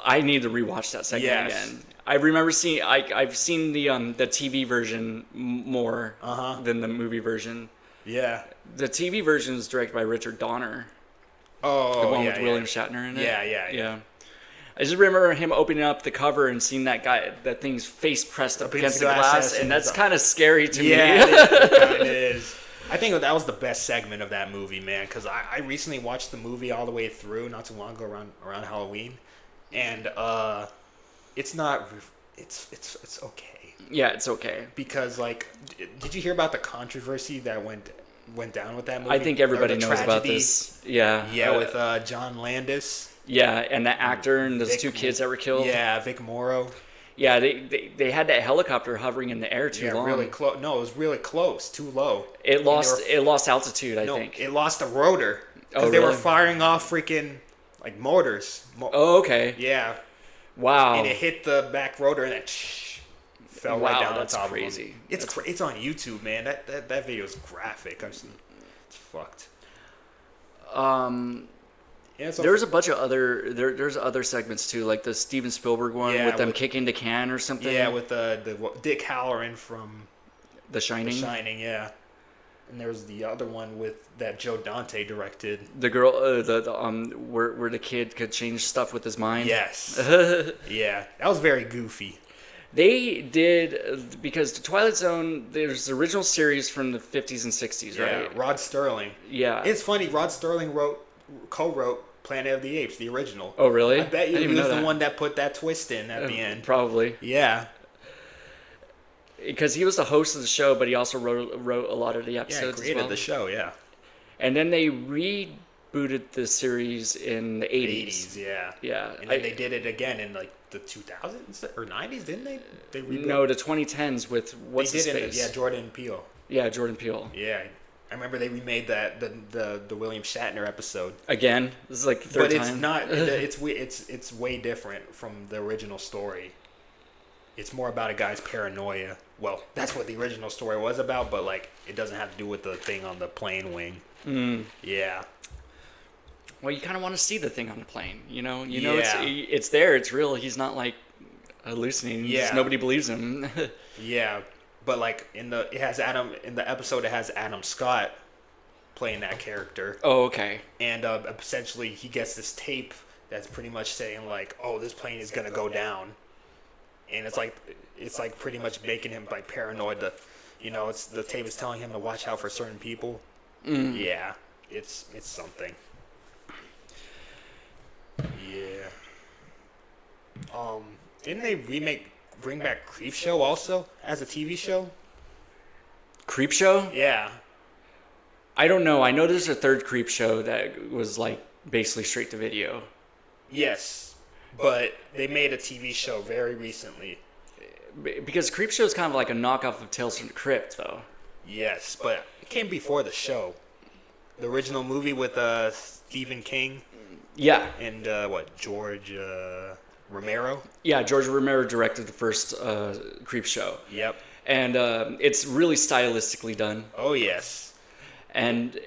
I need to rewatch that segment Yes. again. I remember seeing. I've seen the TV version more than the movie version. Yeah. The TV version is directed by Richard Donner. Oh, The one yeah, with William Shatner in it. Yeah. I just remember him opening up the cover and seeing that thing's face pressed up against the glass, and that's kind of scary to me. Yeah, it is. I think that was the best segment of that movie, man, because I recently watched the movie all the way through not too long ago around Halloween, and it's okay. Yeah, it's okay. Because like, did you hear about the controversy that went went down with that movie? I think everybody Or the knows about tragedy? this. Yeah. Yeah, with John Landis. Yeah, and the actor and those Vic- two kids that were killed. Yeah, Vic Morrow. Yeah, they had that helicopter hovering in the air too long. Really close. No, it was really close. Too low. It lost altitude, I think. It lost the rotor. Because Oh, they were really? firing off freaking, like, mortars. Oh, okay. Yeah. Wow. And it hit the back rotor and then fell right down that's on top crazy. of them. It's on YouTube, man. That video is graphic. It's fucked. Yeah, There's a bunch of there's other segments too, like the Steven Spielberg one with them kicking the can or something. Yeah, with the Dick Halloran from The Shining. The Shining, yeah. And there's the other one with that Joe Dante directed. The girl, where the kid could change stuff with his mind. Yes. Yeah, that was very goofy. They did, because the Twilight Zone, there's the original series from the 50s and 60s, right? Yeah, Rod Sterling. Yeah. It's funny, Rod Sterling co-wrote Planet of the Apes, the original. Oh, really? I bet you didn't he even was know the that. one that put that twist in at the end. Probably. Yeah. Because he was the host of the show, but he also wrote a lot of the episodes Yeah, created as well. the show, yeah. And then they rebooted the series in the 80s. 80s, yeah. Yeah. And then they did it again in like the 2000s or 90s, didn't they? They rebooted. No, the 2010s with what's his face? Yeah, Jordan Peele. Yeah, Jordan Peele. Yeah. I remember they remade that the William Shatner episode. Again, this is like the third But time. it's not. It's way different from the original story. It's more about a guy's paranoia. Well, that's what the original story was about, but like it doesn't have to do with the thing on the plane wing. Yeah. Well, you kind of want to see the thing on the plane, you know. Yeah. It's there. It's real. He's not like hallucinating. Yeah. Just nobody believes him. Yeah, but like in the episode it has Adam Scott playing that character. Oh, okay. And essentially he gets this tape that's pretty much saying like, oh, this plane is gonna go down, and it's like pretty much making him like paranoid. It's the tape is telling him to watch out for certain people. Yeah, it's something. Yeah. Didn't they bring back Creepshow also as a TV show? Creepshow? Yeah. I don't know. I know there's a third Creepshow that was like basically straight to video. Yes, but they made a TV show very recently. Because Creepshow is kind of like a knockoff of Tales from the Crypt, though. Yes, but it came before the show. The original movie with Stephen King Yeah. and George Romero. Yeah, George Romero directed the first Creepshow. Yep. And it's really stylistically done. Oh yes. And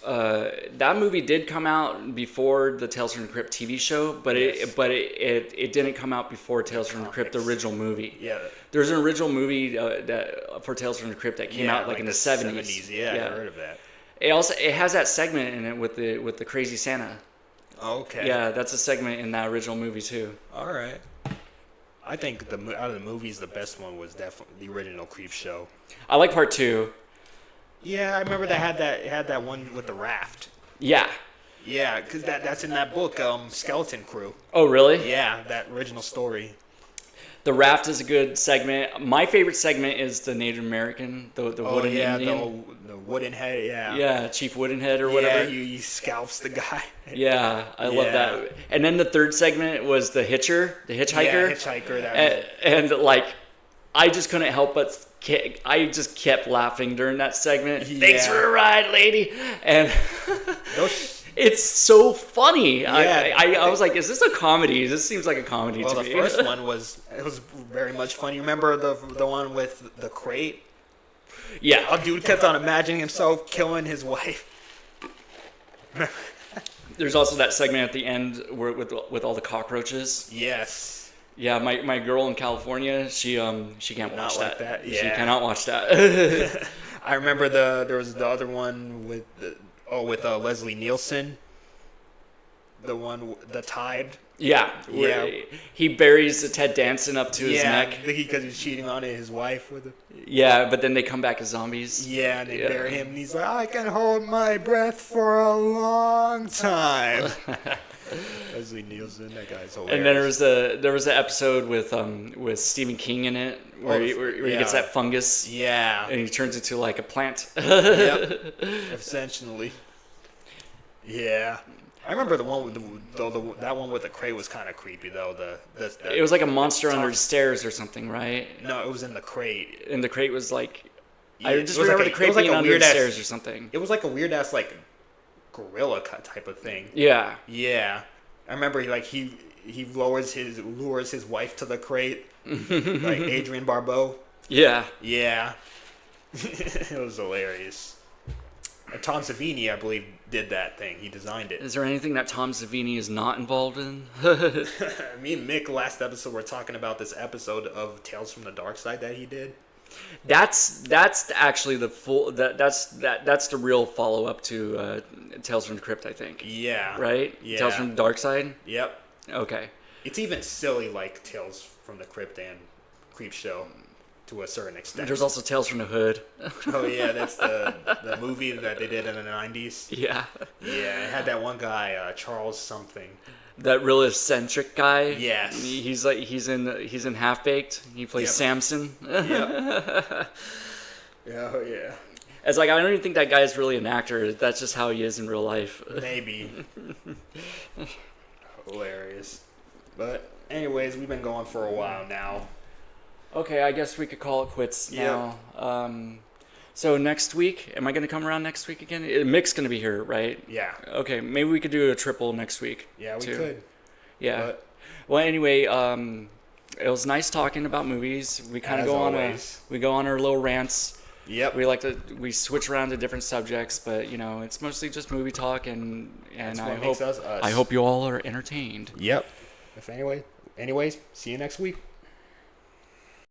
that movie did come out before the Tales from the Crypt TV show, but it didn't come out before Tales from the Crypt, the original movie. Yeah. There's an original movie for Tales from the Crypt that came out like in the 70s. 70s. Yeah, I heard of that. It has that segment in it with the crazy Santa. Okay. Yeah, that's a segment in that original movie too. All right. I think out of the movies, the best one was definitely the original Creepshow. I like part 2. Yeah, I remember they had that one with the raft. Yeah. Yeah, because that's in that book, Skeleton Crew. Oh, really? Yeah, that original story. The raft is a good segment. My favorite segment is the Native American, the wooden Indian. The wooden head, yeah. Yeah, Chief Woodenhead or whatever. Yeah, he scalps the guy. Yeah, I love that. And then the third segment was the hitchhiker. Yeah, hitchhiker. And like, I just couldn't help but I just kept laughing during that segment. Yeah. Thanks for a ride, lady. And it's so funny. Yeah, I was like, is this a comedy? This seems like a comedy to me. The first one was very much funny. Remember the one with the crate? Yeah. A dude kept on imagining himself killing his wife. There's also that segment at the end where with all the cockroaches. Yes. Yeah, my girl in California, she can't watch Not like that. Yeah. She cannot watch that. I remember there was the other one with Leslie Nielsen. The one the Tide. Yeah. He buries Ted Danson up to his neck. Because he's cheating on his wife with it. Yeah, but then they come back as zombies. Yeah, and they bury him, and he's like, I can hold my breath for a long time. Leslie Nielsen, that guy's hilarious. And then there was an episode with Stephen King in it where he gets that fungus. Yeah. And he turns into like a plant. Yep. Essentially. Yeah. I remember the one with that one with the crate was kind of creepy though. It was like a monster under the stairs or something, right? No, it was in the crate. And the crate was like, Yeah, I just remember the crate being under the stairs or something. It was like a weird ass like gorilla type of thing. Yeah. Yeah. I remember he lures his wife to the crate, like Adrienne Barbeau. Yeah. Yeah. It was hilarious. And Tom Savini, I believe, did that thing. He designed it. Is there anything that Tom Savini is not involved in? Me and Mick last episode were talking about this episode of Tales from the Dark Side that he did. That's actually the that's the real follow up to Tales from the Crypt, I think. Yeah. Right? Yeah. Tales from the Dark Side? Yep. Okay. It's even silly like Tales from the Crypt and Creepshow to a certain extent. There's also Tales from the Hood. Oh yeah, that's the movie that they did in the 90s. Yeah. Yeah, it had that one guy, Charles something. That real eccentric guy. Yes. He's in Half Baked. He plays Samson. Yep. Oh yeah. It's like I don't even think that guy is really an actor. That's just how he is in real life. Maybe. Hilarious. But anyways, we've been going for a while now. Okay, I guess we could call it quits now. So next week, am I going to come around next week again? Mick's going to be here, right? Yeah. Okay, maybe we could do a triple next week. Yeah, we too. could. Yeah. But well, anyway, it was nice talking about movies. We kind of go on our little rants. Yep. We switch around to different subjects, but it's mostly just movie talk, and I hope you all are entertained. Yep. Anyways, see you next week.